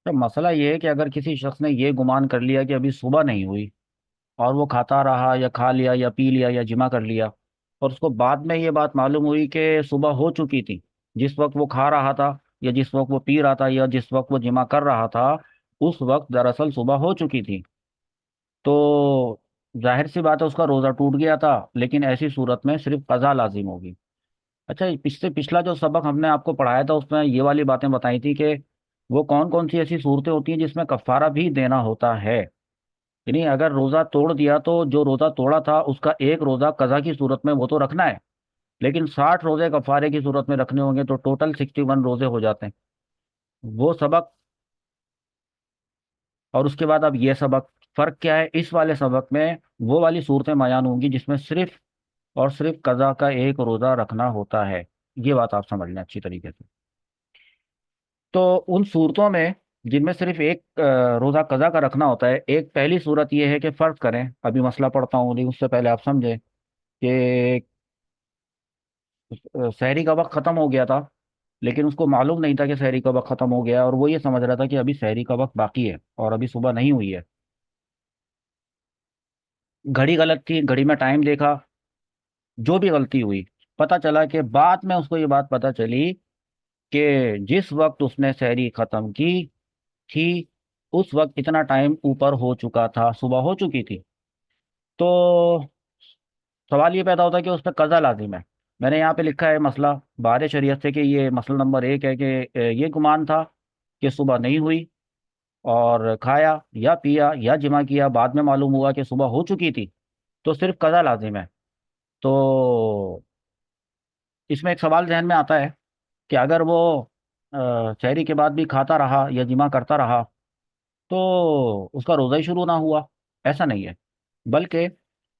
तो मसला ये है कि अगर किसी शख्स ने ये गुमान कर लिया कि अभी सुबह नहीं हुई, और वो खाता रहा या खा लिया या पी लिया या जिमा कर लिया, और उसको बाद में ये बात मालूम हुई कि सुबह हो चुकी थी, जिस वक्त वो खा रहा था या जिस वक्त वो पी रहा था या जिस वक्त वो जिमा कर रहा था, उस वक्त दरअसल सुबह हो चुकी थी, तो जाहिर सी बात है उसका रोज़ा टूट गया था। लेकिन ऐसी सूरत में सिर्फ कज़ा लाजिम होगी। अच्छा, इससे पिछला जो सबक हमने आपको पढ़ाया था उसमें ये वाली बातें बताई थी कि वो कौन कौन सी ऐसी सूरतें होती हैं जिसमें कफ़ारा भी देना होता है। यानी अगर रोज़ा तोड़ दिया तो जो रोज़ा तोड़ा था उसका एक रोज़ा कज़ा की सूरत में वो तो रखना है, लेकिन 60 रोज़े कफ़ारे की सूरत में रखने होंगे, तो टोटल 61 रोज़े हो जाते हैं। वो सबक, और उसके बाद अब ये सबक, फ़र्क क्या है इस वाले सबक में, वो वाली सूरतें बयान होंगी जिसमें सिर्फ और सिर्फ कज़ा का एक रोज़ा रखना होता है। ये बात आप समझ लें अच्छी तरीके से। तो उन सूरतों में जिनमें सिर्फ एक रोज़ा कज़ा का रखना होता है, एक पहली सूरत ये है कि फ़र्ज करें, अभी मसला पढ़ता हूँ लेकिन उससे पहले आप समझें कि सहरी का वक्त ख़त्म हो गया था, लेकिन उसको मालूम नहीं था कि सहरी का वक्त ख़त्म हो गया, और वो ये समझ रहा था कि अभी सहरी का वक्त बाकी है और अभी सुबह नहीं हुई है। घड़ी गलत थी, घड़ी में टाइम देखा, जो भी गलती हुई, पता चला कि बाद में उसको ये बात पता चली कि जिस वक्त उसने सहरी ख़त्म की थी उस वक्त इतना टाइम ऊपर हो चुका था, सुबह हो चुकी थी। तो सवाल ये पैदा होता है कि उस पर कज़ा लाजिम है। मैंने यहाँ पे लिखा है मसला बार शरीयत से कि ये मसला नंबर 1 है कि ये गुमान था कि सुबह नहीं हुई, और खाया या पिया या जिमा किया, बाद में मालूम हुआ कि सुबह हो चुकी थी, तो सिर्फ कज़ा लाजिम है। तो इसमें एक सवाल जहन में आता है कि अगर वो शहरी के बाद भी खाता रहा या जिमा करता रहा तो उसका रोज़ा ही शुरू ना हुआ? ऐसा नहीं है, बल्कि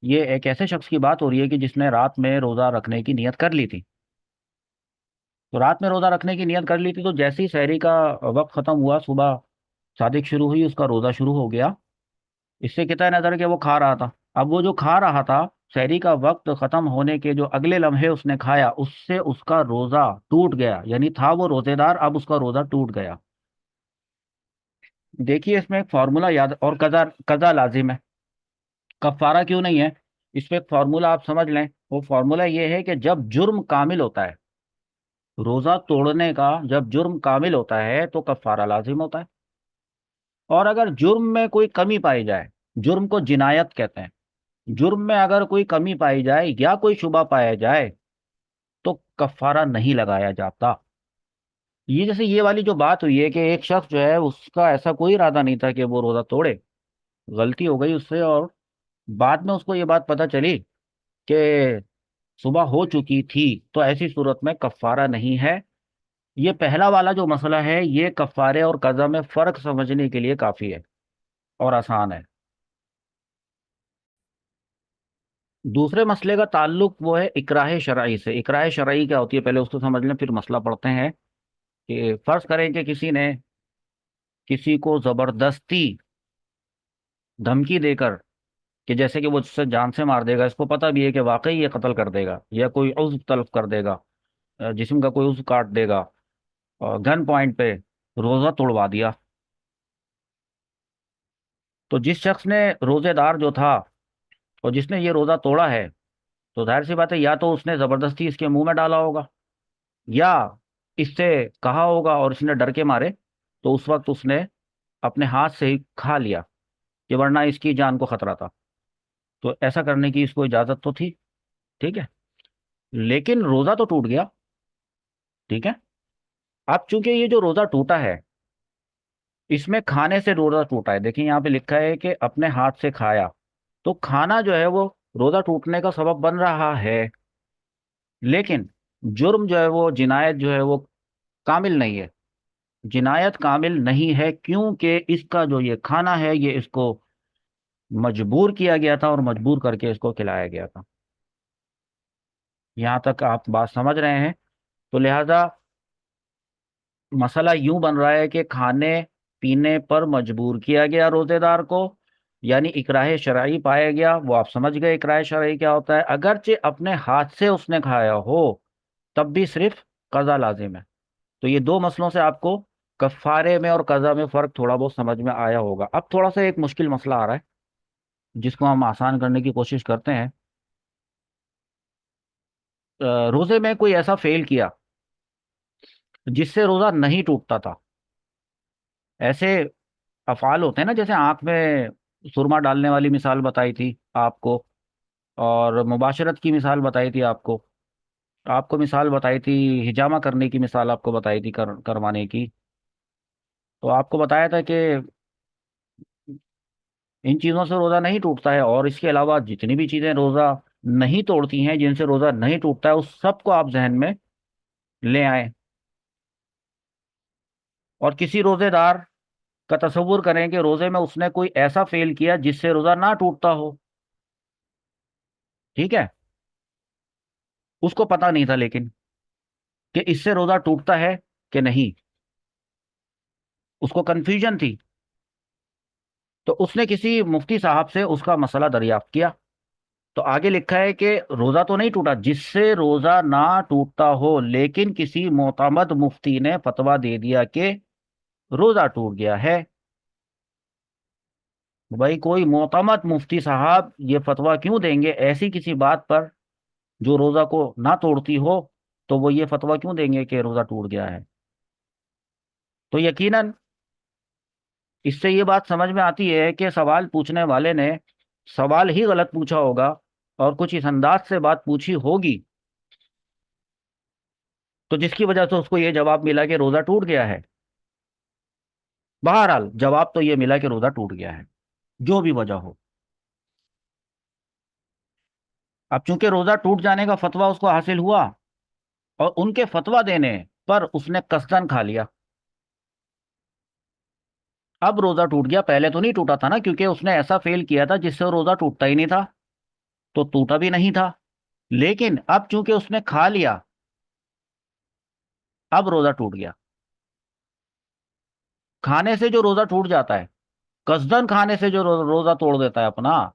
ये एक ऐसे शख्स की बात हो रही है कि जिसने रात में रोज़ा रखने की नियत कर ली थी। तो रात में रोज़ा रखने की नियत कर ली थी, तो जैसे ही सहरी का वक्त ख़त्म हुआ, सुबह सादिक शुरू हुई, उसका रोज़ा शुरू हो गया। इससे कितना नज़र कि वो खा रहा था। अब वो जो खा रहा था, सहरी का वक्त ख़त्म होने के जो अगले लम्हे उसने खाया, उससे उसका रोज़ा टूट गया, यानी था वो रोज़ेदार, अब उसका रोज़ा टूट गया। देखिए इसमें एक फार्मूला याद, और कज़ा कज़ा लाजिम है, कफ़ारा क्यों नहीं है? इस पे एक फार्मूला आप समझ लें। वो फार्मूला ये है कि जब जुर्म कामिल होता है, रोजा तोड़ने का जब जुर्म कामिल होता है तो कफ़ारा लाजिम होता है। और अगर जुर्म में कोई कमी पाई जाए, जुर्म को जिनायत कहते हैं, जुर्म में अगर कोई कमी पाई जाए या कोई शुबा पाया जाए तो कफ़ारा नहीं लगाया जाता। ये जैसे ये वाली जो बात हुई है कि एक शख्स जो है उसका ऐसा कोई इरादा नहीं था कि वो रोजा तोड़े, गलती हो गई उससे, और बाद में उसको ये बात पता चली कि सुबह हो चुकी थी, तो ऐसी सूरत में कफ़ारा नहीं है। ये पहला वाला जो मसला है ये कफ़ारे और कज़ा में फ़र्क समझने के लिए काफ़ी है और आसान है। दूसरे मसले का ताल्लुक वो है इकराह शरई से। इकराह शरई क्या होती है पहले उसको समझ लें, फिर मसला पढ़ते हैं। कि फ़र्ज़ करें कि किसी ने किसी को ज़बरदस्ती धमकी देकर, कि जैसे कि वो उससे जान से मार देगा, इसको पता भी है कि वाकई ये कत्ल कर देगा या कोई उज़्व तलब कर देगा, जिस्म का कोई उज़्व काट देगा, और गन पॉइंट पे रोज़ा तोड़वा दिया। तो जिस शख्स ने, रोज़ेदार जो था और जिसने ये रोज़ा तोड़ा है, तो जाहिर सी बात है या तो उसने ज़बरदस्ती इसके मुंह में डाला होगा, या इससे कहा होगा और इसने डर के मारे तो उस वक्त उसने अपने हाथ से ही खा लिया, कि वरना इसकी जान को खतरा था। तो ऐसा करने की इसको इजाज़त तो थी, ठीक है, लेकिन रोज़ा तो टूट गया। ठीक है, अब चूंकि ये जो रोज़ा टूटा है इसमें खाने से रोज़ा टूटा है, देखिए यहाँ पे लिखा है कि अपने हाथ से खाया, तो खाना जो है वो रोज़ा टूटने का सबब बन रहा है, लेकिन जुर्म जो है वो, जिनायत जो है वो कामिल नहीं है। जिनायत कामिल नहीं है क्योंकि इसका जो ये खाना है ये इसको मजबूर किया गया था और मजबूर करके इसको खिलाया गया था। यहाँ तक आप बात समझ रहे हैं? तो लिहाजा मसला यूं बन रहा है कि खाने पीने पर मजबूर किया गया रोजेदार को, यानी इकराह शरई पाया गया। वो आप समझ गए इकराह शरई क्या होता है। अगरचे अपने हाथ से उसने खाया हो तब भी सिर्फ कज़ा लाजिम है। तो ये दो मसलों से आपको कफ्फारे में और कज़ा में फ़र्क थोड़ा बहुत समझ में आया होगा। अब थोड़ा सा एक मुश्किल मसला आ रहा है, जिसको हम आसान करने की कोशिश करते हैं। रोज़े में कोई ऐसा फेल किया जिससे रोज़ा नहीं टूटता था। ऐसे अफ़ाल होते हैं ना, जैसे आंख में सुरमा डालने वाली मिसाल बताई थी आपको, और मुबाशरत की मिसाल बताई थी आपको। आपको मिसाल बताई थी, हिजामा करने की मिसाल आपको बताई थी, करवाने की। तो आपको बताया था कि इन चीज़ों से रोज़ा नहीं टूटता है, और इसके अलावा जितनी भी चीज़ें रोज़ा नहीं तोड़ती हैं, जिनसे रोज़ा नहीं टूटता है, उस सब को आप जहन में ले आए। और किसी रोज़ेदार का तसव्वुर करें कि रोज़े में उसने कोई ऐसा फेल किया जिससे रोज़ा ना टूटता हो। ठीक है। उसको पता नहीं था लेकिन कि इससे रोज़ा टूटता है कि नहीं, उसको कन्फ्यूजन थी। तो उसने किसी मुफ्ती साहब से उसका मसला दरियाफ्त किया। तो आगे लिखा है कि रोजा तो नहीं टूटा, जिससे रोजा ना टूटता हो, लेकिन किसी मोतमद मुफ्ती ने फतवा दे दिया कि रोजा टूट गया है। भाई, कोई मोतमद मुफ्ती साहब ये फतवा क्यों देंगे ऐसी किसी बात पर जो रोजा को ना तोड़ती हो? तो वो ये फतवा क्यों देंगे कि रोजा टूट गया है? तो यकीनन इससे ये बात समझ में आती है कि सवाल पूछने वाले ने सवाल ही गलत पूछा होगा, और कुछ इस अंदाज से बात पूछी होगी, तो जिसकी वजह से उसको ये जवाब मिला कि रोजा टूट गया है। बहरहाल जवाब तो ये मिला कि रोजा टूट गया है, जो भी वजह हो। अब चूंकि रोजा टूट जाने का फतवा उसको हासिल हुआ, और उनके फतवा देने पर उसने कसदन खा लिया, अब रोजा टूट गया। पहले तो नहीं टूटा था ना, क्योंकि उसने ऐसा फेल किया था जिससे रोजा टूटता ही नहीं था, तो टूटा भी नहीं था। लेकिन अब चूंकि उसने खा लिया, अब रोजा टूट गया। खाने से जो रोजा टूट जाता है, कसदन खाने से जो रोजा तोड़ देता है अपना,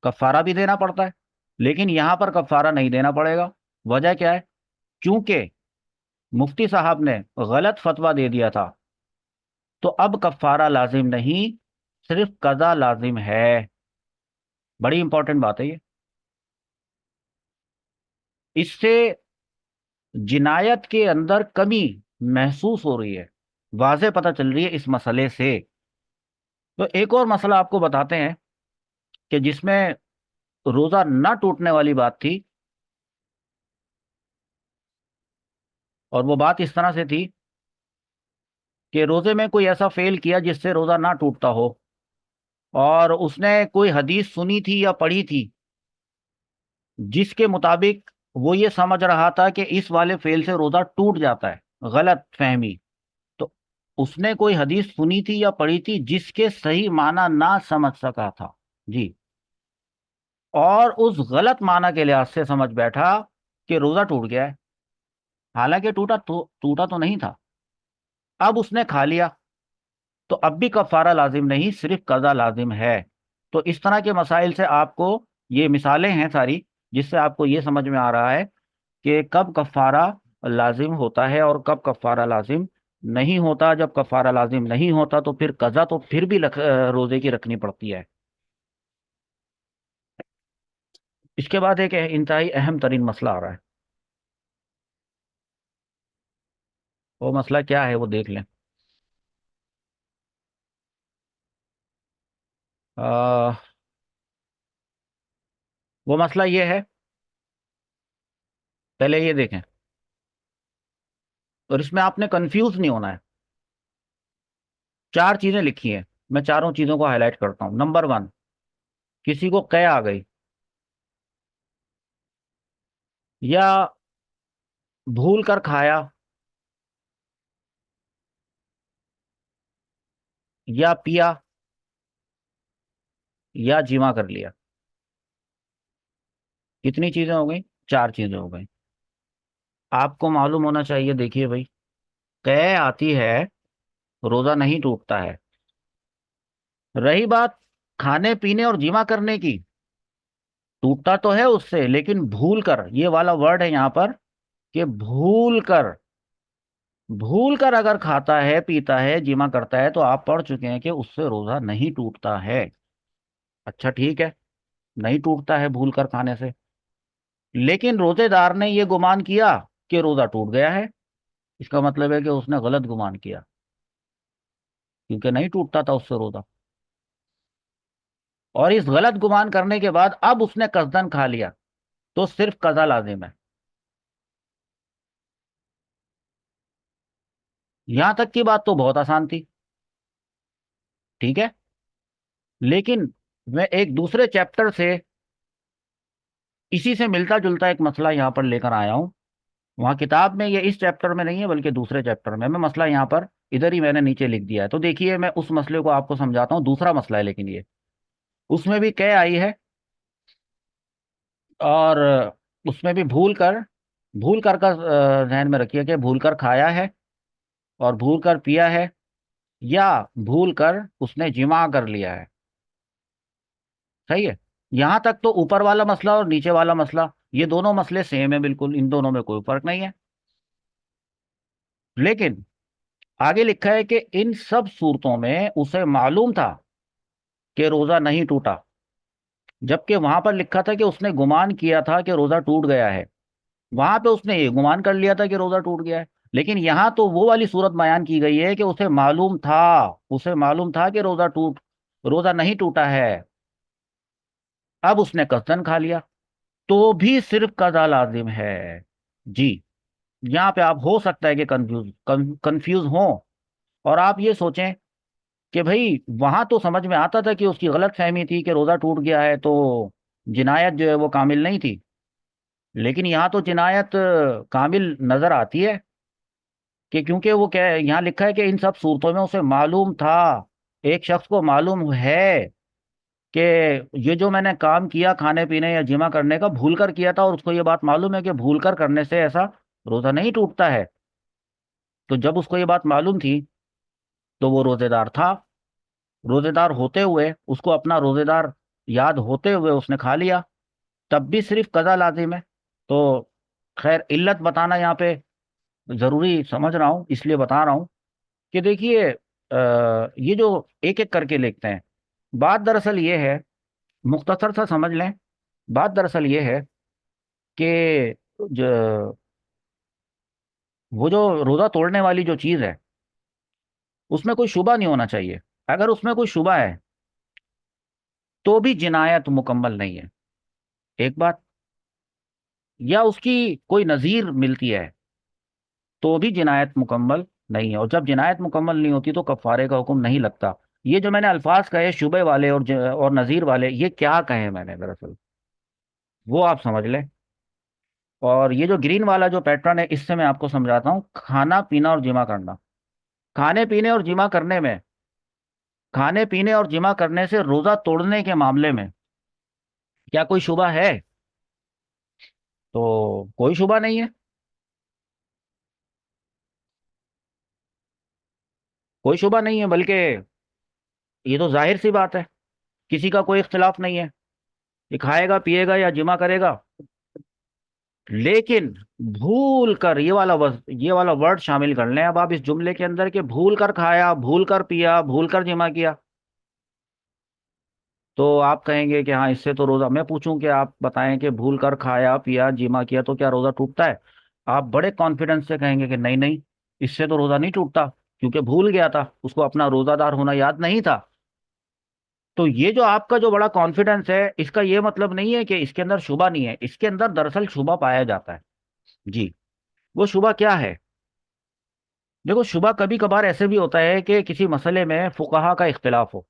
कफारा भी देना पड़ता है। लेकिन यहां पर कफारा नहीं देना पड़ेगा। वजह क्या है? क्योंकि मुफ्ती साहब ने गलत फतवा दे दिया था, तो अब कफारा लाजिम नहीं, सिर्फ कज़ा लाजिम है। बड़ी इंपॉर्टेंट बात है ये। इससे जिनायत के अंदर कमी महसूस हो रही है, वाज़े पता चल रही है इस मसले से। तो एक और मसला आपको बताते हैं कि जिसमें रोजा ना टूटने वाली बात थी, और वो बात इस तरह से थी कि रोजे में कोई ऐसा फेल किया जिससे रोजा ना टूटता हो, और उसने कोई हदीस सुनी थी या पढ़ी थी जिसके मुताबिक वो ये समझ रहा था कि इस वाले फेल से रोजा टूट जाता है। गलत फहमी। तो उसने कोई हदीस सुनी थी या पढ़ी थी जिसके सही माना ना समझ सका था। जी। और उस गलत माना के लिहाज से समझ बैठा कि रोजा टूट गया है, हालांकि टूटा तो नहीं था। अब उसने खा लिया, तो अब भी कफारा लाजिम नहीं, सिर्फ कज़ा लाजिम है। तो इस तरह के मसाइल से आपको, ये मिसालें हैं सारी, जिससे आपको ये समझ में आ रहा है कि कब कफारा लाजिम होता है और कब कफारा लाजिम नहीं होता। जब कफारा लाजिम नहीं होता तो फिर कज़ा तो फिर भी रोजे की रखनी पड़ती है। इसके बाद एक इंतहाई अहम तरीन मसला आ रहा है। वो मसला क्या है, वो देख लें। आ, वो मसला ये है, पहले ये देखें, और इसमें आपने कंफ्यूज नहीं होना है। चार चीजें लिखी हैं, मैं चारों चीजों को हाईलाइट करता हूं। नंबर वन, किसी को कै आ गई, या भूल कर खाया, या पिया, या जिमा कर लिया। कितनी चीजें हो गई? चार चीजें हो गई। आपको मालूम होना चाहिए, देखिए भाई, कै आती है, रोजा नहीं टूटता है। रही बात खाने पीने और जिमा करने की, टूटता तो है उससे, लेकिन भूल कर, ये वाला वर्ड है यहां पर, कि भूल कर भूल कर अगर खाता है, पीता है, जिमा करता है, तो आप पढ़ चुके हैं कि उससे रोजा नहीं टूटता है। अच्छा ठीक है, नहीं टूटता है भूल कर खाने से। लेकिन रोजेदार ने ये गुमान किया कि रोजा टूट गया है, इसका मतलब है कि उसने गलत गुमान किया, क्योंकि नहीं टूटता था उससे रोजा। और इस गलत गुमान करने के बाद अब उसने कसदन खा लिया, तो सिर्फ कजा लाजिम है। यहां तक की बात तो बहुत आसान थी, ठीक है। लेकिन मैं एक दूसरे चैप्टर से इसी से मिलता जुलता एक मसला यहाँ पर लेकर आया हूँ। वहाँ किताब में ये इस चैप्टर में नहीं है, बल्कि दूसरे चैप्टर में। मैं मसला यहाँ पर इधर ही मैंने नीचे लिख दिया है, तो देखिए मैं उस मसले को आपको समझाता हूँ। दूसरा मसला है लेकिन ये, उसमें भी कै आई है, और उसमें भी भूल कर का ध्यान में रखिए कि भूल कर खाया है, और भूल कर पिया है, या भूल कर उसने जिमा कर लिया है। सही है। यहां तक तो ऊपर वाला मसला और नीचे वाला मसला, ये दोनों मसले सेम है बिल्कुल, इन दोनों में कोई फर्क नहीं है। लेकिन आगे लिखा है कि इन सब सूरतों में उसे मालूम था कि रोजा नहीं टूटा, जबकि वहां पर लिखा था कि उसने गुमान किया था कि रोजा टूट गया है। वहां पे उसने ये गुमान कर लिया था कि रोजा टूट गया है। लेकिन यहां तो वो वाली सूरत बयान की गई है कि उसे मालूम था कि रोजा नहीं टूटा है। अब उसने कसदन खा लिया, तो भी सिर्फ कज़ा लाजिम है। जी। यहाँ पे आप हो सकता है कि कंफ्यूज हो, और आप ये सोचें कि भाई वहां तो समझ में आता था कि उसकी गलत फहमी थी कि रोजा टूट गया है, तो जिनायत जो है वो कामिल नहीं थी। लेकिन यहाँ तो जिनायत कामिल नजर आती है, कि क्योंकि वो क्या है, यहाँ लिखा है कि इन सब सूरतों में उसे मालूम था, एक शख्स को मालूम है कि ये जो मैंने काम किया खाने पीने या जिमा करने का, भूल कर किया था, और उसको ये बात मालूम है कि भूल कर करने से ऐसा रोजा नहीं टूटता है। तो जब उसको ये बात मालूम थी, तो वो रोजेदार था। रोजेदार होते हुए उसको अपना रोजेदार याद होते हुए उसने खा लिया, तब भी सिर्फ कज़ा लाजिम है। तो खैर, इल्लत बताना यहाँ पे जरूरी समझ रहा हूँ, इसलिए बता रहा हूँ कि देखिए, ये जो एक एक करके लिखते हैं, बात दरअसल ये है, मुख्तसर सा समझ लें। बात दरअसल ये है कि जो वो जो रोजा तोड़ने वाली जो चीज है, उसमें कोई शुबा नहीं होना चाहिए। अगर उसमें कोई शुबा है, तो भी जिनायत मुकम्मल नहीं है, एक बात। या उसकी कोई नज़ीर मिलती है, तो भी जिनायत मुकम्मल नहीं है। और जब जिनायत मुकम्मल नहीं होती, तो कफ़ारे का हुक्म नहीं लगता। ये जो मैंने अल्फाज कहे शुबे वाले और नज़ीर वाले, ये क्या कहे मैंने दरअसल, वो आप समझ लें। और ये जो ग्रीन वाला जो पैटर्न है, इससे मैं आपको समझाता हूँ। खाना पीना और जिमा करना, खाने पीने और जिमा करने में, खाने पीने और जिमा करने से रोजा तोड़ने के मामले में क्या कोई शुबा है? तो कोई शुबा नहीं है, कोई शुबा नहीं है, बल्कि ये तो जाहिर सी बात है, किसी का कोई इख्तिलाफ नहीं है, ये खाएगा पिएगा या जिमा करेगा। लेकिन भूल कर, ये वाला वर्ड शामिल कर लें अब आप इस जुमले के अंदर, कि भूल कर खाया, भूल कर पिया, भूल कर जिमा किया, तो आप कहेंगे कि हाँ, इससे तो रोजा, मैं पूछूं कि आप बताएं कि भूल कर खाया पिया जिमा किया तो क्या रोजा टूटता है? आप बड़े कॉन्फिडेंस से कहेंगे कि नहीं नहीं, इससे तो रोजा नहीं टूटता, क्योंकि भूल गया था, उसको अपना रोजादार होना याद नहीं था। तो ये जो आपका जो बड़ा कॉन्फिडेंस है, इसका ये मतलब नहीं है कि इसके अंदर शुबा नहीं है, इसके अंदर दरअसल शुबा पाया जाता है। जी। वो शुबा क्या है? देखो, शुबा कभी कभार ऐसे भी होता है कि किसी मसले में फुकाहा का इख्तिलाफ हो।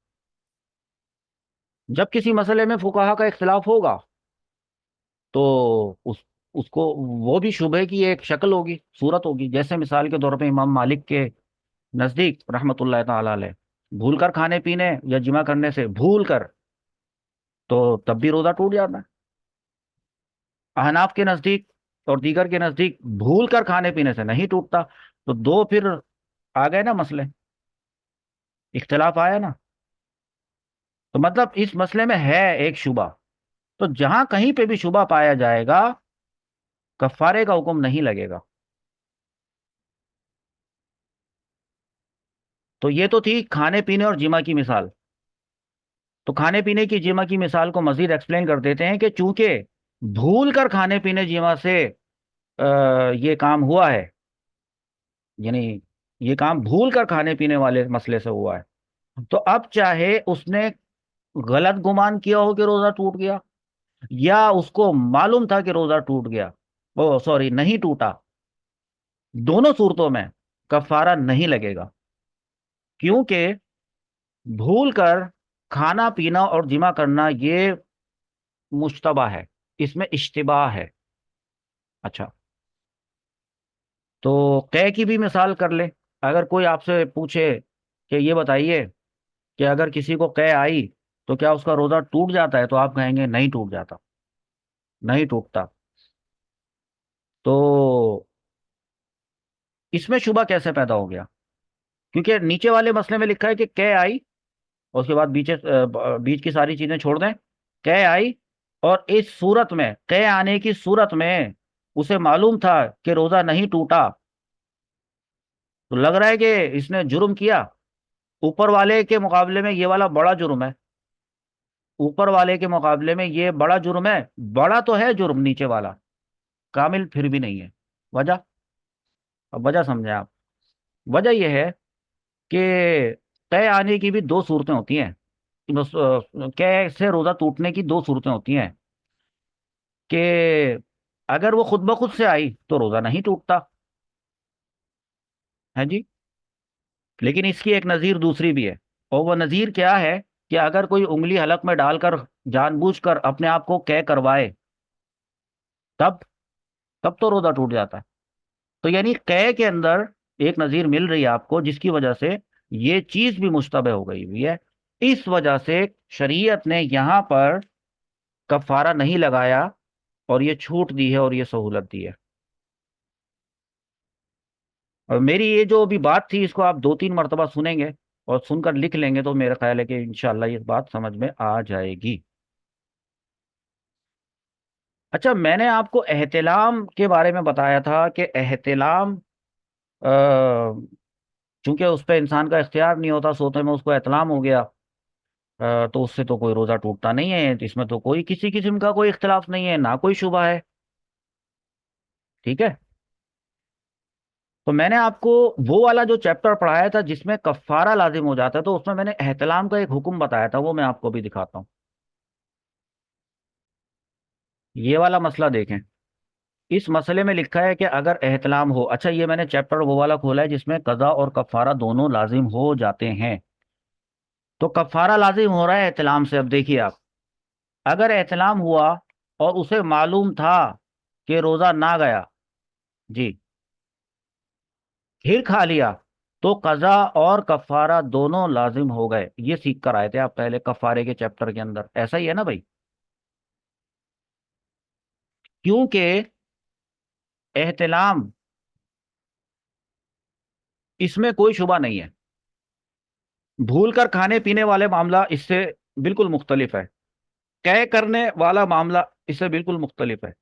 जब किसी मसले में फुकाहा का इख्तिलाफ होगा, तो उसको, वो भी शुबह की एक शक्ल होगी, सूरत होगी। जैसे मिसाल के तौर पे इमाम मालिक के नजदीक रहमतुल्लाह ताला अलैह, भूल कर खाने पीने या जिमा करने से, भूल कर, तो तब भी रोजा टूट जाता है। अहनाफ के नजदीक और दीगर के नजदीक भूल कर खाने पीने से नहीं टूटता। तो दो फिर आ गए ना मसले, इख्तिलाफ आया ना। तो मतलब इस मसले में है एक शुबा। तो जहां कहीं पे भी शुबा पाया जाएगा, कफारे का हुक्म नहीं लगेगा। तो ये तो थी खाने पीने और जिमा की मिसाल। तो खाने पीने की जिमा की मिसाल को मजीद एक्सप्लेन कर देते हैं कि चूंकि भूल कर खाने पीने जिमा से ये काम हुआ है, यानी ये काम भूल कर खाने पीने वाले मसले से हुआ है, तो अब चाहे उसने गलत गुमान किया हो कि रोजा टूट गया, या उसको मालूम था कि रोजा टूट गया, ओ सॉरी नहीं टूटा, दोनों सूरतों में कफारा नहीं लगेगा। क्योंकि भूल कर खाना पीना और जिमा करना ये मुश्तबा है, इसमें इश्तिबाह है। अच्छा, तो कै की भी मिसाल कर ले। अगर कोई आपसे पूछे कि ये बताइए कि अगर किसी को कै आई तो क्या उसका रोजा टूट जाता है, तो आप कहेंगे नहीं टूट जाता, नहीं टूटता। तो इसमें शुबा कैसे पैदा हो गया? क्योंकि नीचे वाले मसले में लिखा है कि कै आई, और उसके बाद बीच की सारी चीजें छोड़ दें, कै आई, और इस सूरत में, कै आने की सूरत में उसे मालूम था कि रोजा नहीं टूटा, तो लग रहा है कि इसने जुर्म किया। ऊपर वाले के मुकाबले में ये वाला बड़ा जुर्म है, ऊपर वाले के मुकाबले में ये बड़ा जुर्म है। बड़ा तो है जुर्म नीचे वाला, कामिल फिर भी नहीं है। वजह, अब वजह समझे आप। वजह यह है कि तय आने की भी दो सूरतें होती हैं। बस कैसे रोजा टूटने की दो सूरतें होती हैं कि अगर वो खुद ब खुद से आई तो रोजा नहीं टूटता है जी। लेकिन इसकी एक नज़ीर दूसरी भी है, और वो नज़ीर क्या है कि अगर कोई उंगली हलक में डालकर जानबूझकर अपने आप को कै करवाए, तब तब तो रोजा टूट जाता है। तो यानी कै के अंदर एक नज़ीर मिल रही है आपको, जिसकी वजह से ये चीज भी मुश्तबह हो गई हुई है। इस वजह से शरीयत ने यहां पर कफारा नहीं लगाया, और ये छूट दी है और ये सहूलत दी है। और मेरी ये जो अभी बात थी, इसको आप दो तीन मरतबा सुनेंगे और सुनकर लिख लेंगे, तो मेरा ख्याल है कि इंशाल्लाह ये बात समझ में आ जाएगी। अच्छा, मैंने आपको एहतिलाम के बारे में बताया था कि एहतिलाम, चूंकि उस पर इंसान का इख्तियार नहीं होता, सोते में उसको एहतलाम हो गया, तो उससे तो कोई रोज़ा टूटता नहीं है। तो इसमें तो कोई किसी किस्म का कोई इख्तिलाफ नहीं है, ना कोई शुबा है। ठीक है। तो मैंने आपको वो वाला जो चैप्टर पढ़ाया था जिसमें कफ्फारा लाजिम हो जाता है, तो उसमें मैंने एहतलाम का एक हुक्म बताया था, वो मैं आपको भी दिखाता हूँ। ये वाला मसला देखें। इस मसले में लिखा है कि अगर एहतलाम हो, अच्छा ये मैंने चैप्टर वो वाला खोला है जिसमें कज़ा और कफ़ारा दोनों लाजिम हो जाते हैं। तो कफ़ारा लाजिम हो रहा है एहतलाम से। अब देखिए आप, अगर एहतलाम हुआ और उसे मालूम था कि रोज़ा ना गया जी, फिर खा लिया, तो कज़ा और कफ़ारा दोनों लाजिम हो गए। ये सीख कर आए थे आप पहले कफ़ारे के चैप्टर के अंदर, ऐसा ही है ना भाई? क्योंकि एहतलाम, इसमें कोई शुबा नहीं है। भूल कर खाने पीने वाले मामला इससे बिल्कुल मुख्तलिफ है। तय करने वाला मामला इससे बिल्कुल मुख्तलिफ है।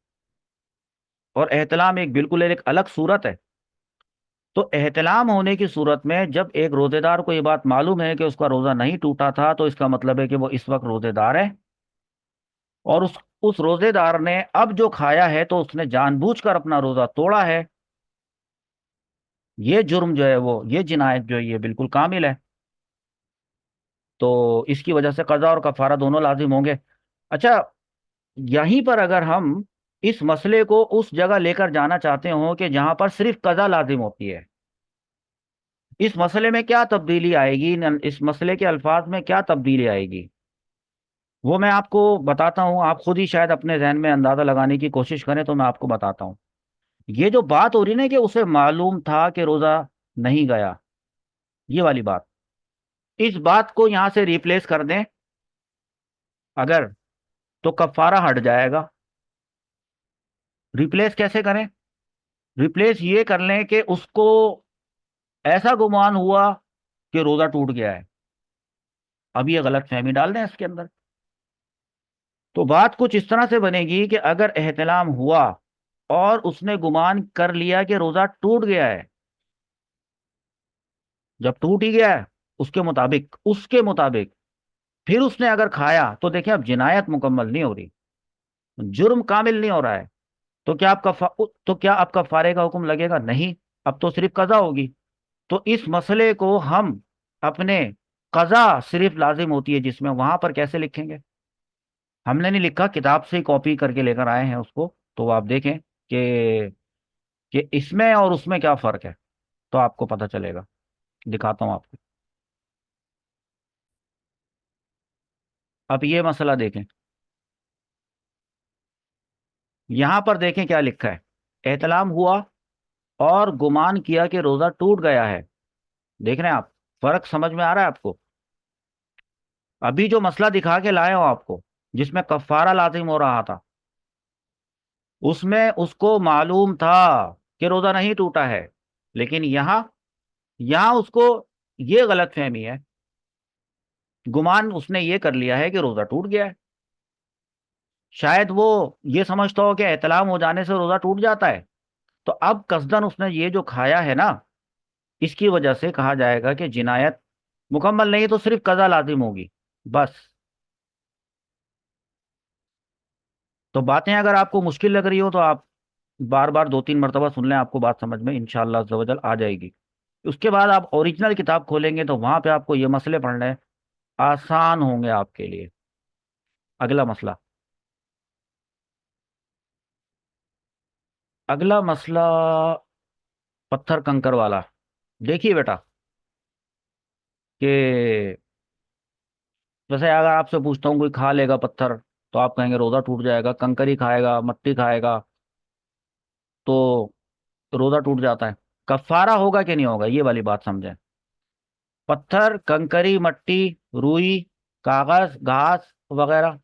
और एहतलाम एक बिल्कुल एक अलग सूरत है। तो एहतलाम होने की सूरत में जब एक रोजेदार को ये बात मालूम है कि उसका रोजा नहीं टूटा था, तो इसका मतलब है कि वो इस वक्त रोजेदार है, और उस रोजेदार ने अब जो खाया है तो उसने जानबूझकर अपना रोजा तोड़ा है। ये जुर्म जो है, वो ये जिनायत जो है, ये बिल्कुल कामिल है। तो इसकी वजह से कज़ा और कफारा दोनों लाजिम होंगे। अच्छा, यहीं पर अगर हम इस मसले को उस जगह लेकर जाना चाहते हो कि जहां पर सिर्फ कज़ा लाजिम होती है, इस मसले में क्या तब्दीली आएगी, इस मसले के अल्फाज में क्या तब्दीली आएगी, वो मैं आपको बताता हूँ। आप खुद ही शायद अपने जहन में अंदाजा लगाने की कोशिश करें, तो मैं आपको बताता हूँ। ये जो बात हो रही ना कि उसे मालूम था कि रोजा नहीं गया, ये वाली बात, इस बात को यहां से रिप्लेस कर दें अगर, तो कफारा हट जाएगा। रिप्लेस कैसे करें? रिप्लेस ये कर लें कि उसको ऐसा गुमान हुआ कि रोजा टूट गया है। अब ये गलत फहमी डाल दें इसके अंदर। तो बात कुछ इस तरह से बनेगी कि अगर एहतलाम हुआ और उसने गुमान कर लिया कि रोजा टूट गया है, जब टूट ही गया है उसके मुताबिक फिर उसने अगर खाया तो देखिए अब जिनायत मुकम्मल नहीं हो रही, जुर्म कामिल नहीं हो रहा है। तो क्या अब कफारे का हुक्म लगेगा? नहीं, अब तो सिर्फ कजा होगी। तो इस मसले को हम अपने कजा सिर्फ लाजिम होती है जिसमें, वहां पर कैसे लिखेंगे? हमने नहीं लिखा, किताब से ही कॉपी करके लेकर आए हैं उसको। तो आप देखें कि इसमें और उसमें क्या फर्क है, तो आपको पता चलेगा। दिखाता हूं आपको। अब ये मसला देखें, यहां पर देखें क्या लिखा है। एहतलाम हुआ और गुमान किया कि रोजा टूट गया है। देख रहे हैं आप? फर्क समझ में आ रहा है आपको? अभी जो मसला दिखा के लाए हो आपको, जिसमें कफ्फारा लाजिम हो रहा था, उसमें उसको मालूम था कि रोजा नहीं टूटा है। लेकिन यहां उसको ये गलत फहमी है, गुमान उसने ये कर लिया है कि रोजा टूट गया है। शायद वो ये समझता हो कि एहतलाम हो जाने से रोजा टूट जाता है। तो अब कसदन उसने ये जो खाया है ना, इसकी वजह से कहा जाएगा कि जिनायत मुकम्मल नहीं तो सिर्फ कजा लाजिम होगी, बस। तो बातें अगर आपको मुश्किल लग रही हो तो आप बार बार 2-3 मरतबा सुन लें, आपको बात समझ में इंशाअल्लाह अज़्ज़ा वजल आ जाएगी। उसके बाद आप ओरिजिनल किताब खोलेंगे तो वहां पे आपको ये मसले पढ़ने आसान होंगे आपके लिए। अगला मसला, अगला मसला पत्थर कंकर वाला। देखिए बेटा, कि जैसे अगर आपसे पूछता हूँ कोई खा लेगा पत्थर, तो आप कहेंगे रोजा टूट जाएगा। कंकर ही खाएगा, मट्टी खाएगा, तो रोजा टूट जाता है। कफारा होगा कि नहीं होगा, ये वाली बात समझें। पत्थर, कंकरी, मट्टी, रुई, कागज, घास वगैरह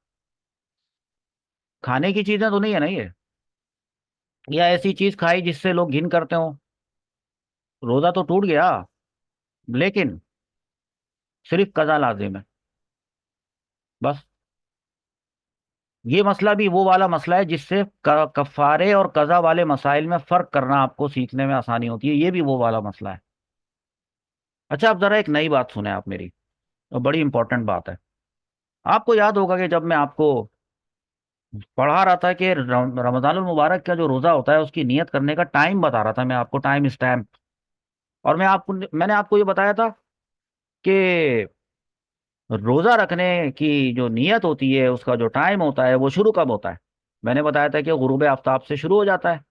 खाने की चीजें तो नहीं है ना ये? या ऐसी चीज खाई जिससे लोग घिन करते हो? रोजा तो टूट गया, लेकिन सिर्फ कजा लाजिम है, बस। ये मसला भी वो वाला मसला है जिससे कफारे और कजा वाले मसाइल में फर्क करना आपको सीखने में आसानी होती है। ये भी वो वाला मसला है। अच्छा, अब जरा एक नई बात सुने आप मेरी, और बड़ी इंपॉर्टेंट बात है। आपको याद होगा कि जब मैं आपको पढ़ा रहा था कि रमजानुल मुबारक का जो रोजा होता है उसकी नियत करने का टाइम बता रहा था मैं आपको, टाइम स्टैम्प। और मैंने आपको ये बताया था कि रोजा रखने की जो नियत होती है उसका जो टाइम होता है वो शुरू कब होता है? मैंने बताया था कि गुरूब आफ्ताब से शुरू हो जाता है।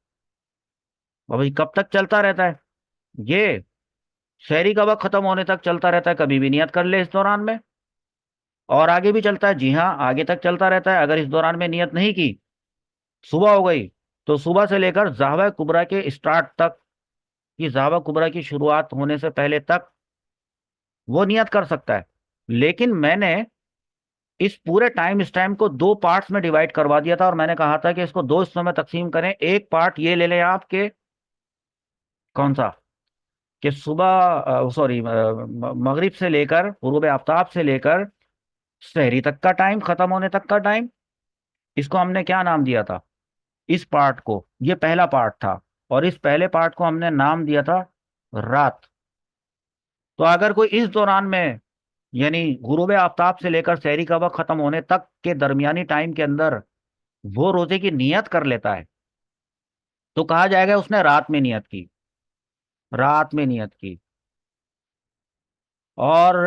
और भाई कब तक चलता रहता है ये? शहरी का वक्त खत्म होने तक चलता रहता है, कभी भी नियत कर ले इस दौरान में। और आगे भी चलता है, जी हाँ, आगे तक चलता रहता है। अगर इस दौरान में नियत नहीं की, सुबह हो गई, तो सुबह से लेकर ज़ाहवा कुबरा के स्टार्ट तक, कि ज़ाहवा कुबरा की शुरुआत होने से पहले तक वो नियत कर सकता है। लेकिन मैंने इस पूरे टाइम स्टैम्प को दो पार्ट्स में डिवाइड करवा दिया था, और मैंने कहा था कि इसको दो हिस्सों में तकसीम करें। एक पार्ट ये ले लें आपके, कौन सा, कि सुबह सॉरी मगरिब से लेकर, गुरूब आफ्ताब से लेकर शहरी तक का टाइम, खत्म होने तक का टाइम। इसको हमने क्या नाम दिया था? इस पार्ट को, ये पहला पार्ट था, और इस पहले पार्ट को हमने नाम दिया था रात। तो अगर कोई इस दौरान में, यानी गुरूब आफ्ताब से लेकर शहरी का वक्त खत्म होने तक के दरमियानी टाइम के अंदर वो रोजे की नियत कर लेता है, तो कहा जाएगा उसने रात में नियत की, रात में नियत की। और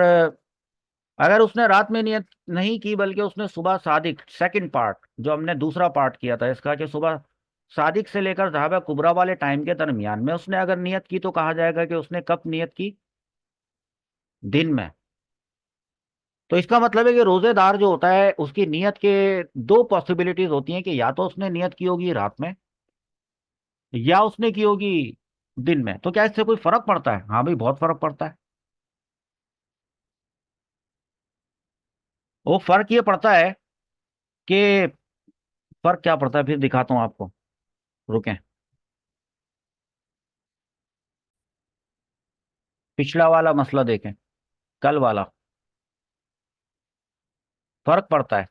अगर उसने रात में नियत नहीं की, बल्कि उसने सुबह सादिक, सेकंड पार्ट जो हमने दूसरा पार्ट किया था इसका, कि सुबह सादिक से लेकर ज़हाबा कुबरा वाले टाइम के दरमियान में उसने अगर नियत की, तो कहा जाएगा कि उसने कब नियत की? दिन में। तो इसका मतलब है कि रोजेदार जो होता है उसकी नियत के दो पॉसिबिलिटीज होती हैं, कि या तो उसने नियत की होगी रात में, या उसने की होगी दिन में। तो क्या इससे कोई फर्क पड़ता है? हाँ भाई, बहुत फर्क पड़ता है। वो फर्क ये पड़ता है कि, फर्क क्या पड़ता है फिर दिखाता हूँ आपको, रुकें। पिछला वाला मसला देखें, कल वाला। फर्क पड़ता है।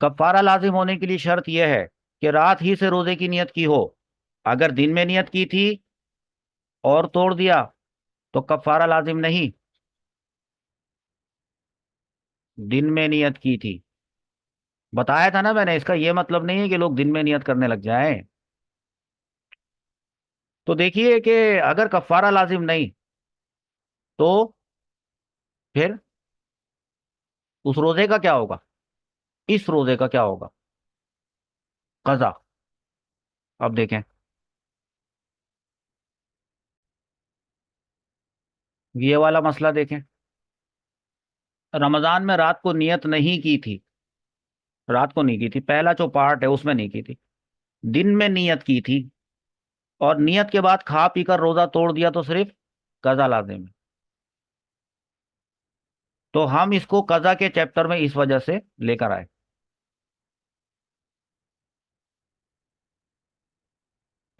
कफारा लाजिम होने के लिए शर्त यह है कि रात ही से रोजे की नियत की हो। अगर दिन में नियत की थी और तोड़ दिया तो कफारा लाजिम नहीं। दिन में नियत की थी। बताया था ना मैंने, इसका ये मतलब नहीं है कि लोग दिन में नियत करने लग जाएं। तो देखिए कि अगर कफारा लाजिम नहीं, तो फिर उस रोजे का क्या होगा, इस रोजे का क्या होगा? कजा। अब देखें, ये वाला मसला देखें। रमजान में रात को नियत नहीं की थी, रात को नहीं की थी, पहला जो पार्ट है उसमें नहीं की थी। दिन में नियत की थी, और नियत के बाद खा पी कर रोजा तोड़ दिया, तो सिर्फ कजा लाजिम है। तो हम इसको कजा के चैप्टर में इस वजह से लेकर आए।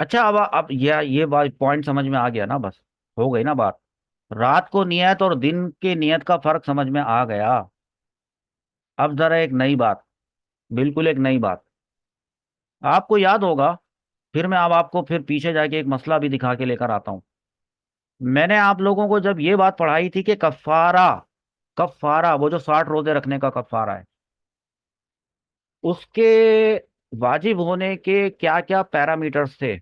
अच्छा, अब ये बात पॉइंट समझ में आ गया ना, बस हो गई ना बात। रात को नियत और दिन के नियत का फर्क समझ में आ गया। अब जरा एक नई बात, बिल्कुल एक नई बात। आपको याद होगा, फिर मैं अब आपको फिर पीछे जाके एक मसला भी दिखा के लेकर आता हूं। मैंने आप लोगों को जब ये बात पढ़ाई थी कि कफारा, कफारा वो जो 60 रोजे रखने का कफारा है, उसके वाजिब होने के क्या क्या पैरामीटर्स थे।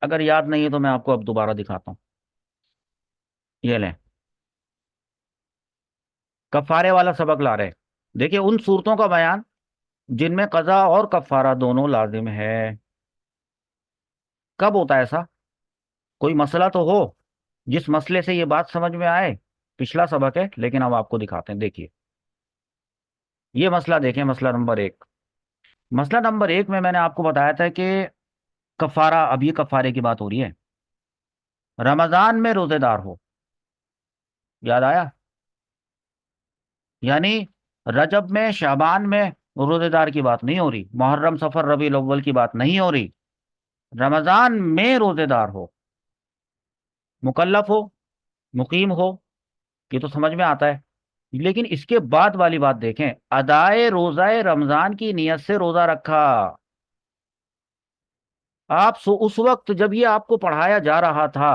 अगर याद नहीं है तो मैं आपको अब दोबारा दिखाता हूँ। ये लें, कफारे वाला सबक ला रहे हैं। देखिए उन सूरतों का बयान जिनमें कजा और कफारा दोनों लाजिम है। कब होता है ऐसा? कोई मसला तो हो जिस मसले से ये बात समझ में आए। पिछला सबक है, लेकिन अब आपको दिखाते हैं। देखिए ये मसला देखें, मसला नंबर एक। मसला नंबर एक में मैंने आपको बताया था कि कफारा, अब ये कफारे की बात हो रही है। रमजान में रोजेदार हो, याद आया? यानी रजब में, शाबान में रोजेदार की बात नहीं हो रही, मुहर्रम सफर रबीउल अव्वल की बात नहीं हो रही। रमजान में रोजेदार हो, मुकल्लफ हो, मुकीम हो, ये तो समझ में आता है। लेकिन इसके बाद वाली बात देखें, अदाए रोजाए रमजान की नियत से रोजा रखा। आप उस वक्त जब ये आपको पढ़ाया जा रहा था,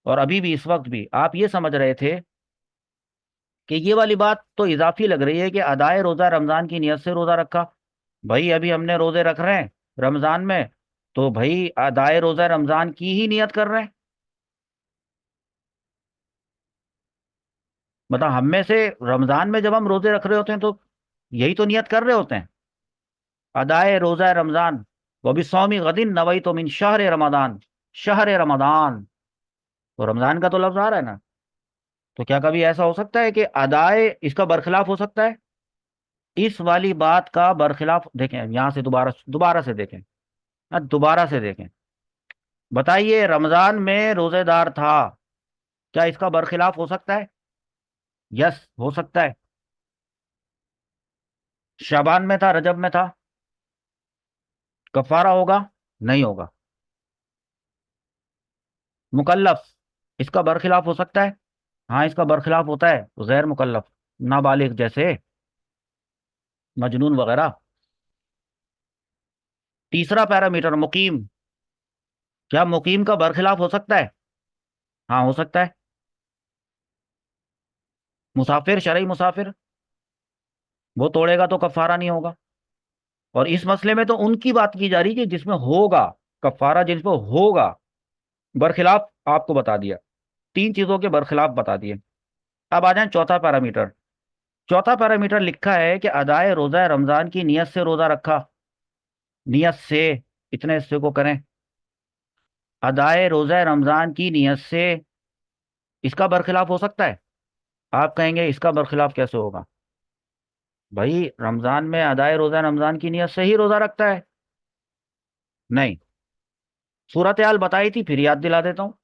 और अभी भी इस वक्त भी आप ये समझ रहे थे कि ये वाली बात तो इजाफी लग रही है कि अदाए रोजा रमजान की नियत से रोजा रखा। भाई अभी हमने रोजे रख रहे हैं रमजान में, तो भाई अदाए रोजा रमजान की ही नियत कर रहे हैं। मतलब हम में से रमजान में जब हम रोजे रख रहे होते हैं तो यही तो नियत कर रहे होते हैं, अदाए रोजा रमजान। वो भी सौमी गदिन नवई तो मिन शहर रमदान, शहर रमदान। तो रमजान का तो लफ्ज आ रहा है ना। तो क्या कभी ऐसा हो सकता है कि अदाए इसका बरखिलाफ हो सकता है? इस वाली बात का बरखिलाफ देखें, यहां से दोबारा दोबारा से देखें, दोबारा से देखें। बताइए, रमजान में रोजेदार था, क्या इसका बरखिलाफ हो सकता है? यस, हो सकता है। शाबान में था, रजब में था, कफारा होगा? नहीं होगा। मुकल्लफ, इसका बरखिलाफ हो सकता है? हाँ, इसका बरखिलाफ होता है। गैर मुकल्लफ, नाबालिग जैसे मजनून वगैरह। तीसरा पैरामीटर मुकीम, क्या मुकीम का बरखिलाफ हो सकता है? हाँ, हो सकता है। मुसाफिर, शरई मुसाफिर, वो तोड़ेगा तो कफारा नहीं होगा। और इस मसले में तो उनकी बात की जा रही है कि जिसमें होगा कफारा, जिसमें होगा। बरखिलाफ आपको बता दिया, तीन चीजों के बरखिलाफ बता दिए। अब आ जाए चौथा पैरामीटर। चौथा पैरामीटर लिखा है कि अदाए रोजा रमजान की नियत से रोजा रखा। नियत से, इतने हिस्से को करें, अदाए रोजा रमजान की नियत से, इसका बरखिलाफ हो सकता है? आप कहेंगे इसका बरखिलाफ कैसे होगा? भाई रमजान में अदाए रोजा रमजान की नियत से ही रोजा रखता है। नहीं, सूरत हाल बताई थी, फिर याद दिला देता हूँ।